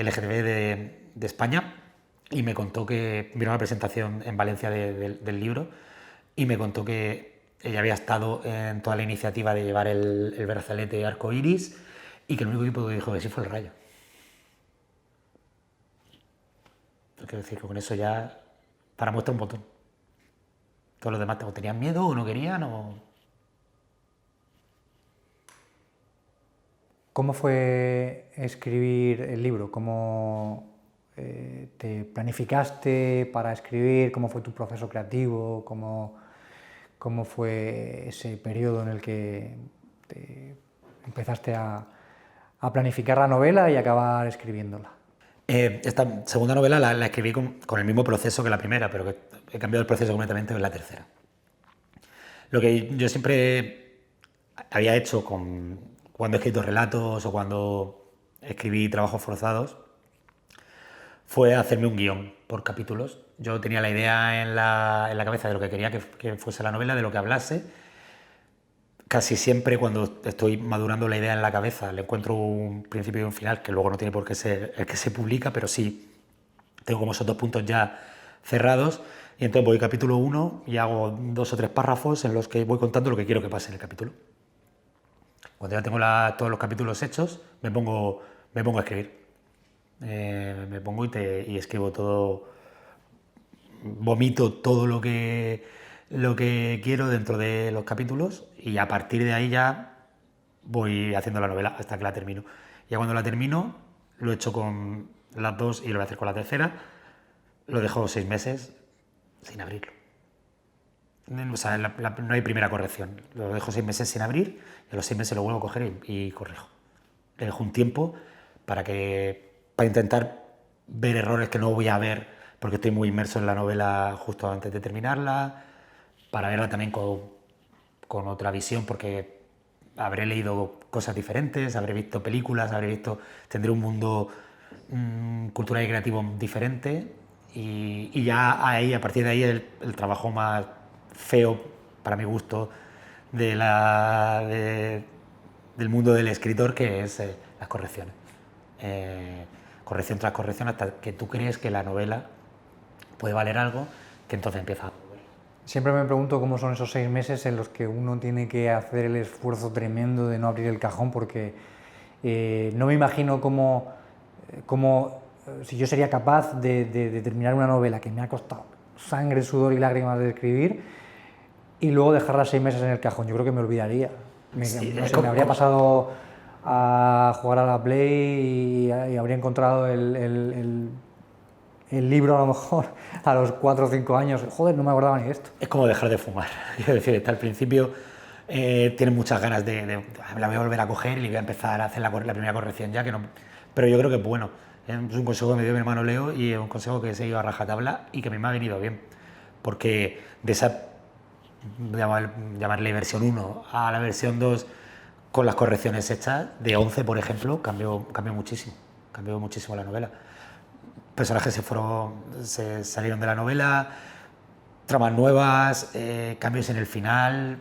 LGTB de España, y me contó que vino a la presentación en Valencia del libro y me contó que ella había estado en toda la iniciativa de llevar el brazalete arcoiris y que el único equipo que dijo que sí fue el Rayo. Quiero decir que con eso ya para muestra un botón. Todos los demás o tenían miedo o no querían o... ¿Cómo fue escribir el libro? ¿Cómo te planificaste para escribir? ¿Cómo fue tu proceso creativo? ¿Cómo fue ese periodo en el que empezaste a planificar la novela y acabar escribiéndola? Esta segunda novela la escribí con el mismo proceso que la primera, pero que he cambiado el proceso completamente en la tercera. Lo que yo siempre había hecho cuando he escrito relatos o cuando escribí trabajos forzados fue hacerme un guión por capítulos. Yo tenía la idea en la cabeza de lo que quería que fuese la novela, de lo que hablase. Casi siempre cuando estoy madurando la idea en la cabeza le encuentro un principio y un final, que luego no tiene por qué ser el que se publica, pero sí tengo como esos dos puntos ya cerrados, y entonces voy capítulo 1 y hago 2 o 3 párrafos en los que voy contando lo que quiero que pase en el capítulo. Cuando ya tengo todos los capítulos hechos, me pongo a escribir. Me pongo y escribo todo, vomito todo lo que quiero dentro de los capítulos, y a partir de ahí ya voy haciendo la novela hasta que la termino. Ya cuando la termino, lo he hecho con las dos y lo voy a hacer con la tercera, lo dejo 6 meses sin abrirlo. O sea, no hay primera corrección. Lo dejo 6 meses sin abrir y a los 6 meses lo vuelvo a coger y corrijo. Le dejo un tiempo para intentar ver errores que no voy a ver porque estoy muy inmerso en la novela justo antes de terminarla, para verla también con otra visión, porque habré leído cosas diferentes, habré visto películas, tendré un mundo cultural y creativo diferente, y ya ahí, a partir de ahí, el trabajo más feo, para mi gusto, del mundo del escritor, que es las correcciones. Corrección tras corrección hasta que tú crees que la novela puede valer algo, que entonces empieza a... Siempre me pregunto cómo son esos 6 meses en los que uno tiene que hacer el esfuerzo tremendo de no abrir el cajón, porque no me imagino cómo si yo sería capaz de terminar una novela que me ha costado sangre, sudor y lágrimas de escribir y luego dejarla 6 meses en el cajón. Yo creo que me olvidaría. Me habría pasado a jugar a la Play y habría encontrado el libro a lo mejor a los 4 o 5 años. Joder, no me acordaba ni de esto. Es como dejar de fumar. Es decir, al principio tienes muchas ganas la voy a volver a coger y voy a empezar a hacer la primera corrección ya, que no. Pero yo creo que es bueno. Es un consejo que me dio mi hermano Leo y es un consejo que he seguido a rajatabla y que a mí me ha venido bien. Porque de esa, llamarle versión 1 a la versión 2 con las correcciones hechas, de 11, por ejemplo, cambió muchísimo. Cambió muchísimo la novela. Personajes se salieron de la novela, tramas nuevas, cambios en el final,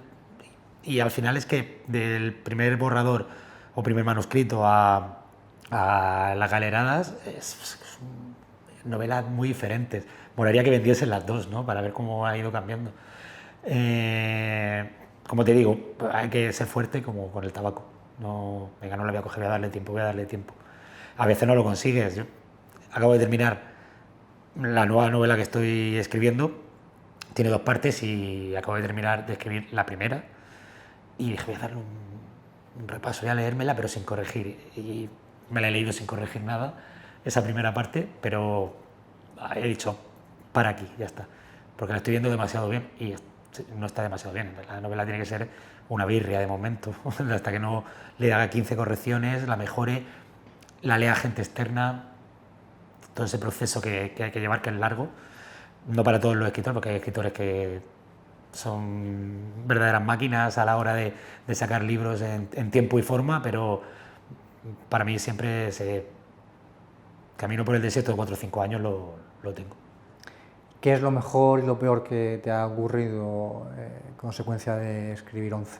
y al final es que del primer borrador o primer manuscrito a Las Galeradas es novelas muy diferentes. Molaría que vendiesen las dos, ¿no? Para ver cómo ha ido cambiando. Como te digo, hay que ser fuerte como con el tabaco. No, venga, no la voy a coger, voy a darle tiempo. A veces no lo consigues. Yo acabo de terminar la nueva novela que estoy escribiendo, tiene 2 partes y acabo de terminar de escribir la primera y dije, voy a darle un repaso, voy a leérmela pero sin corregir, y me la he leído sin corregir nada, esa primera parte, pero he dicho, para aquí, ya está, porque la estoy viendo demasiado bien y no está demasiado bien. La novela tiene que ser una birria de momento, hasta que no le haga 15 correcciones, la mejore, la lea gente externa, todo ese proceso que hay que llevar, que es largo, no para todos los escritores, porque hay escritores que son verdaderas máquinas a la hora de sacar libros en tiempo y forma, pero para mí siempre ese camino por el desierto de 4 o 5 años lo tengo. ¿Qué es lo mejor y lo peor que te ha ocurrido consecuencia de escribir 11?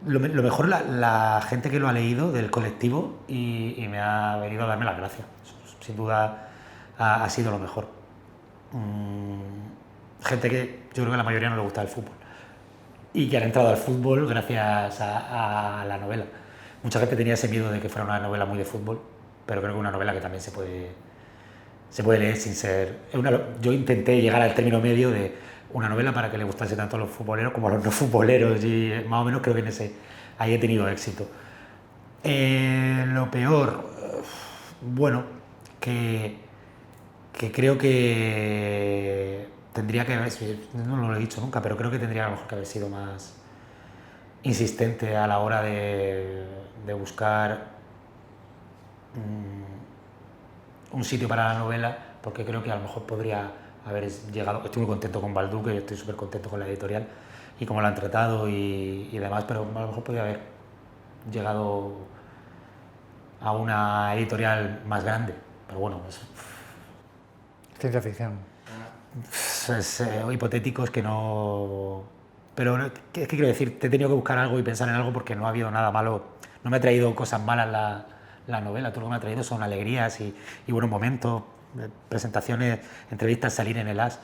Lo mejor, la gente que lo ha leído del colectivo y me ha venido a darme las gracias. Sin duda ha sido lo mejor. Gente que yo creo que a la mayoría no le gusta el fútbol y que han entrado al fútbol gracias a la novela. Mucha gente tenía ese miedo de que fuera una novela muy de fútbol, pero creo que es una novela que también se puede leer sin ser... Yo intenté llegar al término medio de una novela para que le gustase tanto a los futboleros como a los no futboleros y más o menos creo que ahí he tenido éxito. Lo peor, bueno, que creo que tendría que haber, no lo he dicho nunca, pero creo que tendría a lo mejor que haber sido más insistente a la hora de buscar un sitio para la novela, porque creo que a lo mejor podría haber llegado. Estoy muy contento con Balduque, estoy súper contento con la editorial y cómo la han tratado y demás, pero a lo mejor podría haber llegado a una editorial más grande, pero bueno, Ciencia ficción. es hipotético, es que no... Pero ¿qué quiero decir? Te he tenido que buscar algo y pensar en algo porque no ha habido nada malo, no me ha traído cosas malas la novela, todo lo que me ha traído son alegrías y buenos momentos, presentaciones, entrevistas, salir en el As,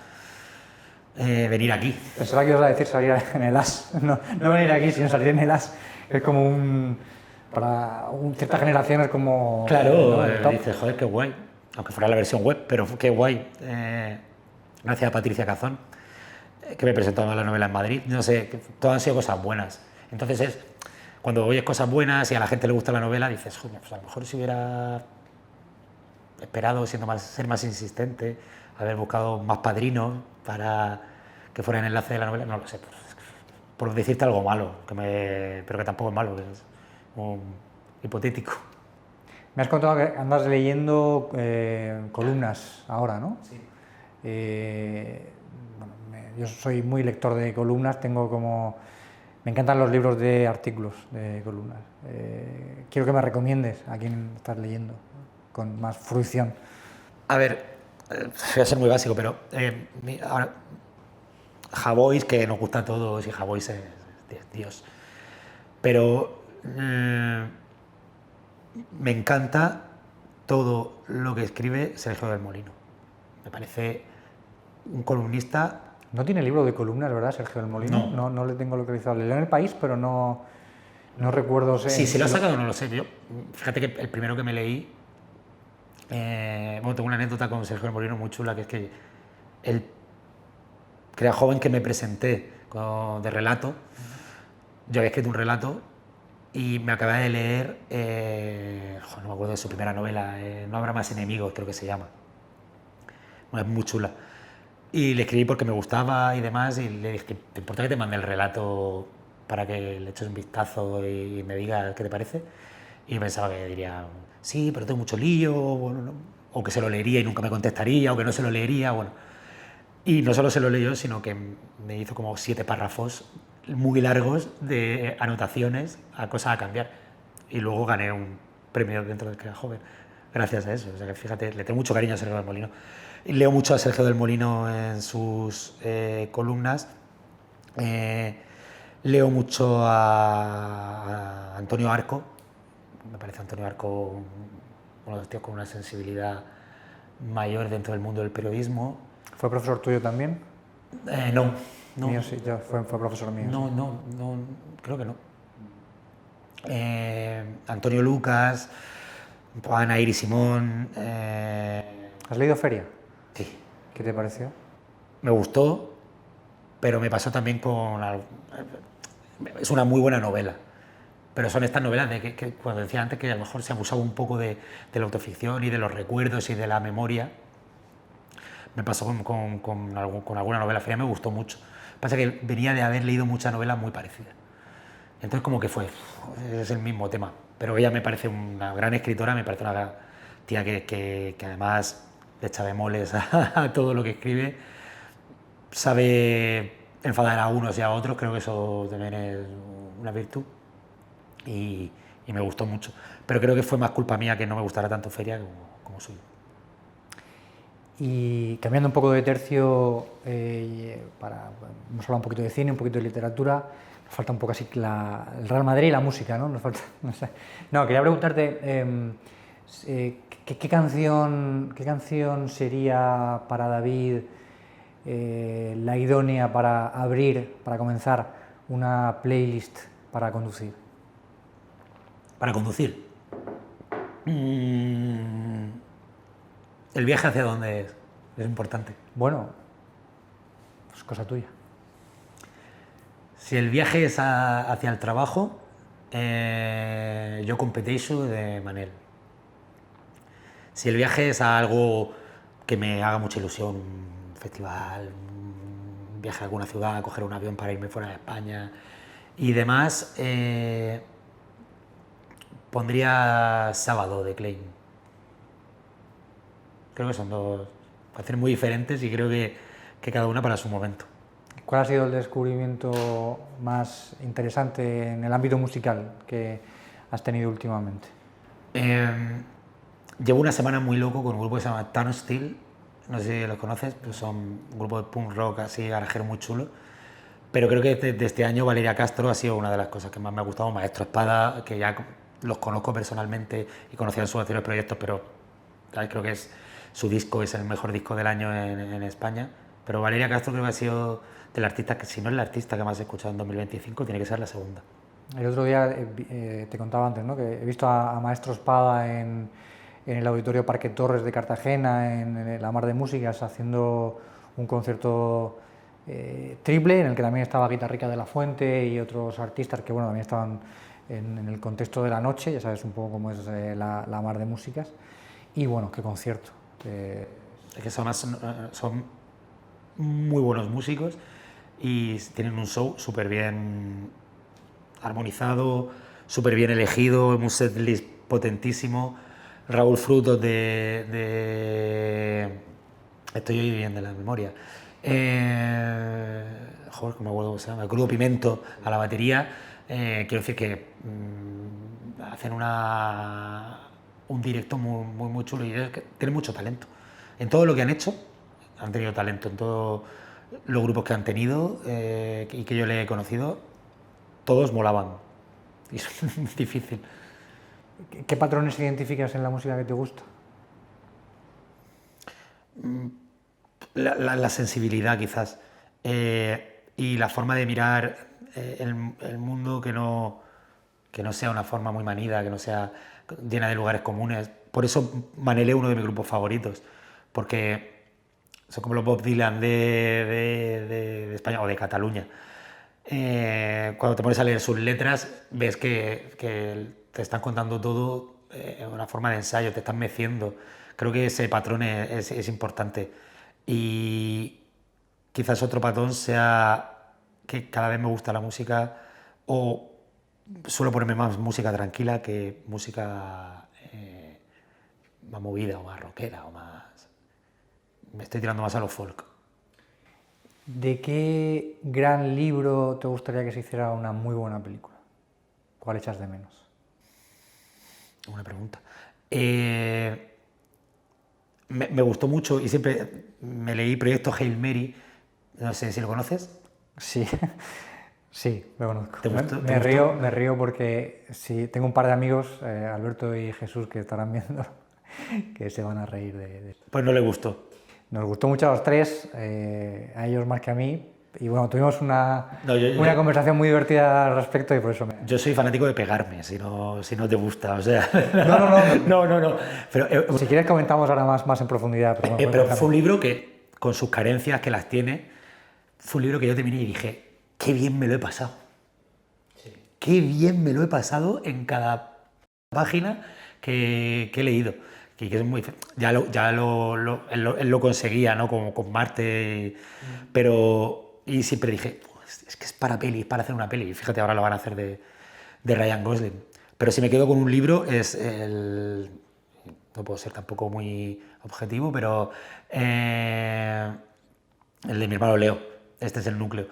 venir aquí. Pensaba que ibas a decir salir en el As, no venir aquí, sino salir en el As, es como para cierta generación es como... Claro, ¿no? dices, joder, qué guay, aunque fuera la versión web, pero qué guay. Gracias a Patricia Cazón, que me presentó la novela en Madrid, no sé, todas han sido cosas buenas. Entonces cuando oyes cosas buenas y a la gente le gusta la novela, dices, joder, pues a lo mejor si hubiera esperado ser más insistente, haber buscado más padrinos para que fuera el enlace de la novela, no lo sé, por decirte algo malo, pero que tampoco es malo, que es hipotético. Me has contado que andas leyendo columnas ahora, ¿no? Sí. Bueno, yo soy muy lector de columnas, me encantan los libros de artículos de columnas. Quiero que me recomiendes a quién estás leyendo con más fruición. A ver, voy a ser muy básico, pero ahora, Javois, que nos gusta a todos y Javois es Dios, pero me encanta todo lo que escribe Sergio del Molino. Me parece un columnista... No tiene libro de columnas, ¿verdad, Sergio del Molino? No le tengo localizado. Le leo en El País, pero no recuerdo... Sí, si lo ha sacado no lo sé. Yo, fíjate que el primero que me leí... bueno, tengo una anécdota con Sergio del Molino muy chula, que es que él, que era joven, que me presenté de relato. Yo había escrito un relato y me acabé de leer... no me acuerdo de su primera novela, No habrá más enemigos, creo que se llama. Bueno, es muy chula. Y le escribí porque me gustaba y demás, y le dije, ¿te importa que te mande el relato para que le eches un vistazo y me digas qué te parece? Y pensaba que diría, sí, pero tengo mucho lío, bueno, no. O que se lo leería y nunca me contestaría, o que no se lo leería, bueno. Y no solo se lo leyó, sino que me hizo como 7 párrafos muy largos de anotaciones a cosas a cambiar. Y luego gané un premio dentro de que era joven, gracias a eso. O sea que fíjate, le tengo mucho cariño a Sergio del Molino. Leo mucho a Sergio del Molino en sus columnas. Leo mucho a Antonio Arco. Me parece Antonio Arco uno de los tíos con una sensibilidad mayor dentro del mundo del periodismo. ¿Fue profesor tuyo también? No. Mío sí, fue profesor mío. No, creo que no. Antonio Lucas, Ana Iris Simón. ¿Has leído Feria? Sí. ¿Qué te pareció? Me gustó, pero me pasó también es una muy buena novela, Pero son estas novelas de que cuando decía antes que a lo mejor se abusaba un poco de la autoficción y de los recuerdos y de la memoria. Me pasó con alguna novela fría, me gustó mucho. Pasa que venía de haber leído muchas novelas muy parecidas. Entonces como que es el mismo tema. Pero ella me parece una gran escritora, me parece una tía que además le echa bemoles a todo lo que escribe. Sabe enfadar a unos y a otros, creo que eso también es una virtud. Y me gustó mucho. Pero creo que fue más culpa mía que no me gustara tanto Feria como suyo. Y cambiando un poco de tercio, hemos hablado un poquito de cine, un poquito de literatura, nos falta un poco así el Real Madrid y la música, ¿no? Nos falta, no sé. No, quería preguntarte ¿qué canción sería para David la idónea para comenzar una playlist para conducir? ¿Para conducir? ¿El viaje hacia dónde es? Es importante. Bueno, pues cosa tuya. Si el viaje es hacia el trabajo, yo Competition de Manel. Si el viaje es a algo que me haga mucha ilusión, un festival, un viaje a alguna ciudad, a coger un avión para irme fuera de España y demás, pondría Sábado de Klein. Creo que son dos canciones muy diferentes y creo que cada una para su momento. ¿Cuál ha sido el descubrimiento más interesante en el ámbito musical que has tenido últimamente? Llevo una semana muy loco con un grupo que se llama Turnstile, no sé si los conoces, pero son un grupo de punk rock así garajero muy chulo. Pero creo que de este año Valeria Castro ha sido una de las cosas que más me ha gustado. Maestro Espada, que ya los conozco personalmente y conocía sus anteriores proyectos, pero creo que su disco es el mejor disco del año en España. Pero Valeria Castro creo que ha sido del artista, que si no es la artista que más he escuchado en 2025, tiene que ser la segunda. El otro día te contaba antes, ¿no?, que he visto a Maestro Espada en el Auditorio Parque Torres de Cartagena, en la Mar de Músicas, haciendo un concierto triple, en el que también estaba Guitarrica de la Fuente y otros artistas que bueno, también estaban en el contexto de la noche, ya sabes un poco cómo es la Mar de Músicas. Y bueno, qué concierto. Es que son muy buenos músicos y tienen un show súper bien armonizado, súper bien elegido, un setlist potentísimo. Raúl Frutos estoy hoy bien de la memoria. Joder, ¿cómo me acuerdo cómo se llama? Crudo Pimento a la batería. Quiero decir que hacen un directo muy chulo y es que tienen mucho talento. En todo lo que han hecho, han tenido talento. En todos los grupos que han tenido y que yo le he conocido, todos molaban. Y es difícil. ¿Qué patrones identificas en la música que te gusta? La sensibilidad, quizás. Y la forma de mirar el mundo que no sea una forma muy manida, que no sea llena de lugares comunes. Por eso Manel es uno de mis grupos favoritos, porque son como los Bob Dylan de España o de Cataluña. Cuando te pones a leer sus letras, ves que te están contando todo en una forma de ensayo, te están meciendo. Creo que ese patrón es importante. Y quizás otro patrón sea que cada vez me gusta la música, o suelo ponerme más música tranquila que música más movida o más rockera o más... Me estoy tirando más a lo folk. ¿De qué gran libro te gustaría que se hiciera una muy buena película? ¿Cuál echas de menos? Buena pregunta. Me gustó mucho y siempre me leí Proyecto Hail Mary, no sé si lo conoces. Sí, sí, lo conozco. ¿Te gustó? Me río porque sí, tengo un par de amigos, Alberto y Jesús, que estarán viendo, que se van a reír de esto. Pues no le gustó. Nos gustó mucho a los tres, a ellos más que a mí, y bueno, tuvimos una conversación muy divertida al respecto y por eso Yo soy fanático de pegarme, si no te gusta, o sea... No. Pero, si quieres comentamos ahora más en profundidad. Pero fue un libro que, con sus carencias que las tiene, fue un libro que yo terminé y dije, qué bien me lo he pasado. Sí. qué bien me lo he pasado en cada página que he leído. Que es muy, él lo conseguía, ¿no? Como con Marte, pero y siempre dije, pues, es que es para peli, es para hacer una peli. Y fíjate, ahora lo van a hacer de Ryan Gosling. Pero si me quedo con un libro es no puedo ser tampoco muy objetivo, pero el de mi hermano Leo. Este es el núcleo.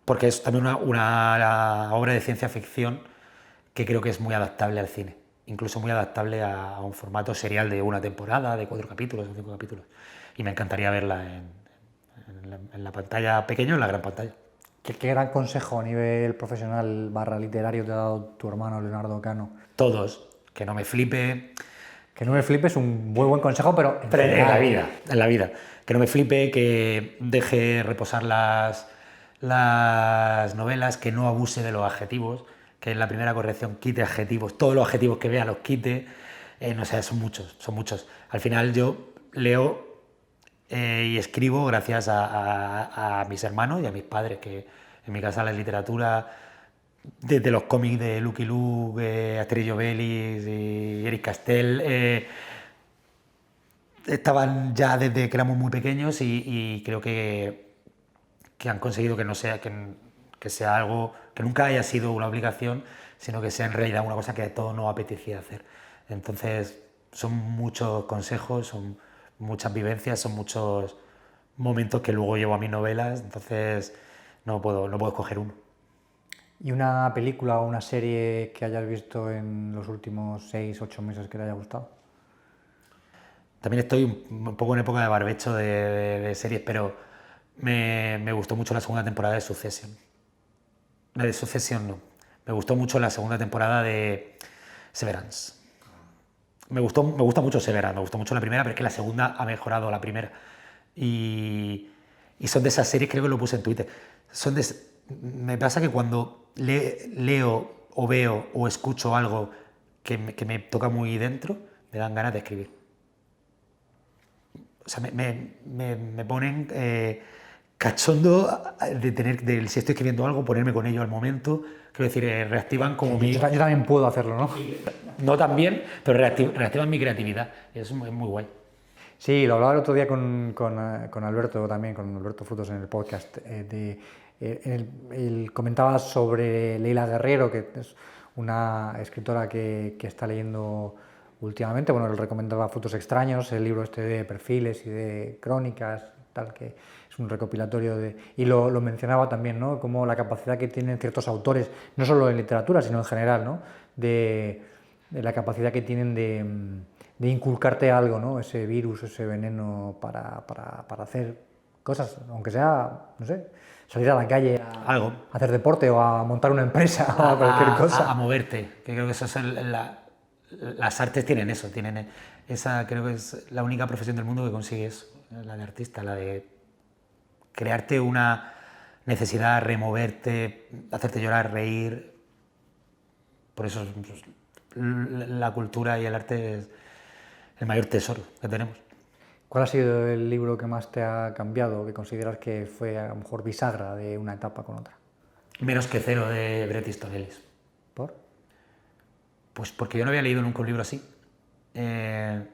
Porque es también una obra de ciencia ficción que creo que es muy adaptable al cine, incluso muy adaptable a un formato serial de una temporada, de 4 capítulos o 5 capítulos. Y me encantaría verla en la pantalla pequeña o en la gran pantalla. ¿Qué gran consejo a nivel profesional / literario te ha dado tu hermano Leonardo Cano? Todos, que no me flipe. Que no me flipes, un muy buen consejo, pero En la vida. Que no me flipe, que deje reposar las novelas, que no abuse de los adjetivos, que en la primera corrección quite adjetivos, todos los adjetivos que vea los quite. No sé, son muchos. Al final yo leo y escribo gracias a mis hermanos y a mis padres, que en mi casa la literatura, desde los cómics de Lucky Luke, Asterix y Obelix y Eric Castell, estaban ya desde que éramos muy pequeños y creo que han conseguido que no sea que sea algo que nunca haya sido una obligación, sino que sea en realidad una cosa que a todos nos apetecía hacer. Entonces son muchos consejos, son muchas vivencias, son muchos momentos que luego llevo a mis novelas, entonces no puedo escoger uno. ¿Y una película o una serie que hayas visto en los últimos 6 u 8 meses que te haya gustado? También estoy un poco en época de barbecho de series, pero me gustó mucho la segunda temporada de Succession. La de Succession no. Me gustó mucho la segunda temporada de Severance. Me gusta mucho Severance, me gustó mucho la primera, pero es que la segunda ha mejorado la primera. Y son de esas series, creo que lo puse en Twitter. Me pasa que cuando leo o veo o escucho algo que me toca muy dentro, me dan ganas de escribir. O sea, me ponen cachondo si estoy escribiendo algo, ponerme con ello al momento. Quiero decir, reactivan como mi... Yo también puedo hacerlo, ¿no? No tan bien, pero reactivan mi creatividad. Es muy guay. Sí, lo hablaba el otro día con Alberto también, con Alberto Frutos en el podcast. Él comentaba sobre Leila Guerrero, que es una escritora que está leyendo últimamente. Bueno, él recomendaba Frutos extraños, el libro este de perfiles y de crónicas, tal, que es un recopilatorio y lo mencionaba también, ¿no? Como la capacidad que tienen ciertos autores, no solo en literatura, sino en general, ¿no? De la capacidad que tienen de inculcarte algo, ¿no? Ese virus, ese veneno para hacer cosas, aunque sea, no sé, salir a la calle a hacer deporte o a montar una empresa o a cualquier cosa. A moverte, que creo que eso es las artes tienen eso, creo que es la única profesión del mundo que consigue eso, la de artista, la de crearte una necesidad, removerte, hacerte llorar, reír. Por eso la cultura y el arte es el mayor tesoro que tenemos. ¿Cuál ha sido el libro que más te ha cambiado, que consideras que fue a lo mejor bisagra de una etapa con otra? Menos que cero, de Bret Easton Ellis. ¿Por? Pues porque yo no había leído nunca un libro así. Me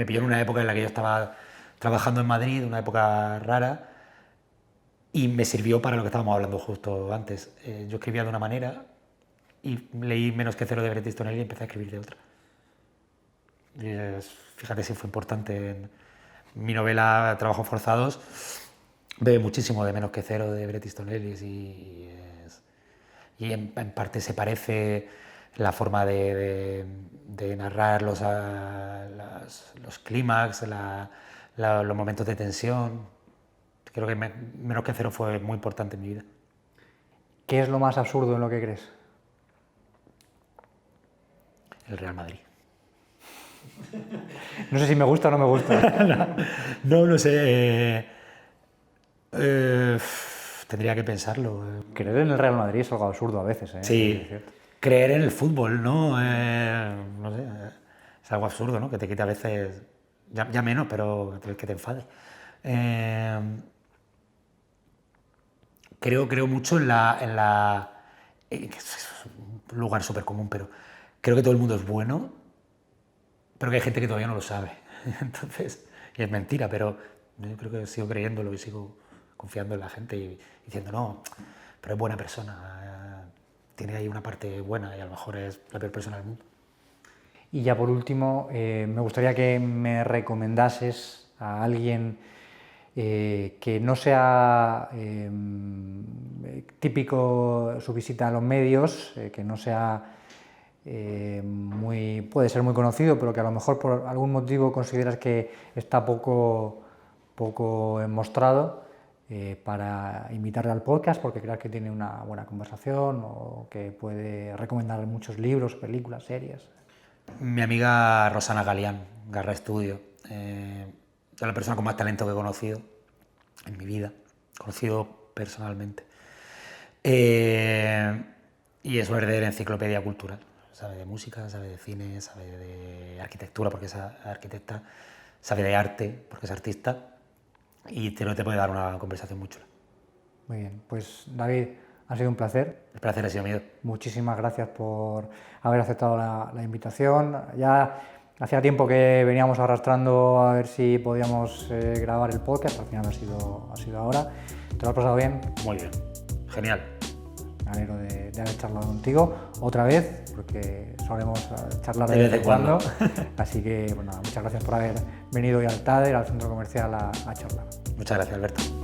pilló en una época en la que yo estaba trabajando en Madrid, una época rara, y me sirvió para lo que estábamos hablando justo antes. Yo escribía de una manera y leí Menos que cero de Bret Easton Ellis y empecé a escribir de otra. Fíjate si fue importante. En mi novela Trabajos forzados bebe muchísimo de Menos que cero de Bret Easton Ellis y en parte se parece la forma de narrar los clímax, los momentos de tensión. Creo que Menos que cero fue muy importante en mi vida. ¿Qué es lo más absurdo en lo que crees? El Real Madrid. No sé si me gusta o no me gusta. No sé. Tendría que pensarlo. Creer en el Real Madrid es algo absurdo a veces, ¿eh? Sí, creer en el fútbol, ¿no? No sé, es algo absurdo, ¿no? Que te quite a veces, ya menos, pero que te enfade. creo mucho que es un lugar súper común, pero creo que todo el mundo es bueno, pero que hay gente que todavía no lo sabe. Entonces, y es mentira, pero yo creo que sigo creyéndolo y sigo confiando en la gente y diciendo, no, pero es buena persona, tiene ahí una parte buena y a lo mejor es la peor persona del mundo. Y ya por último, me gustaría que me recomendases a alguien que no sea típico su visita a los medios, que no sea puede ser muy conocido, pero que a lo mejor por algún motivo consideras que está poco mostrado, para invitarle al podcast porque creas que tiene una buena conversación o que puede recomendar muchos libros, películas, series. Mi amiga Rosana Galián, Garra Estudio, es la persona con más talento que he conocido en mi vida, conocido personalmente. Y es una verdadera enciclopedia cultural. Sabe de música, sabe de cine, sabe de arquitectura porque es arquitecta, sabe de arte porque es artista y te puede dar una conversación muy chula. Muy bien, pues David, ha sido un placer. El placer ha sido mío. Muchísimas gracias por haber aceptado la invitación. Ya hacía tiempo que veníamos arrastrando a ver si podíamos grabar el podcast, al final ha sido ahora. ¿Te lo has pasado bien? Muy bien, genial. Me alegro de haber charlado contigo otra vez, porque solemos charlar de vez en cuando. Así que, bueno, muchas gracias por haber venido hoy al TADER, al centro comercial, a charlar. Muchas gracias, Alberto.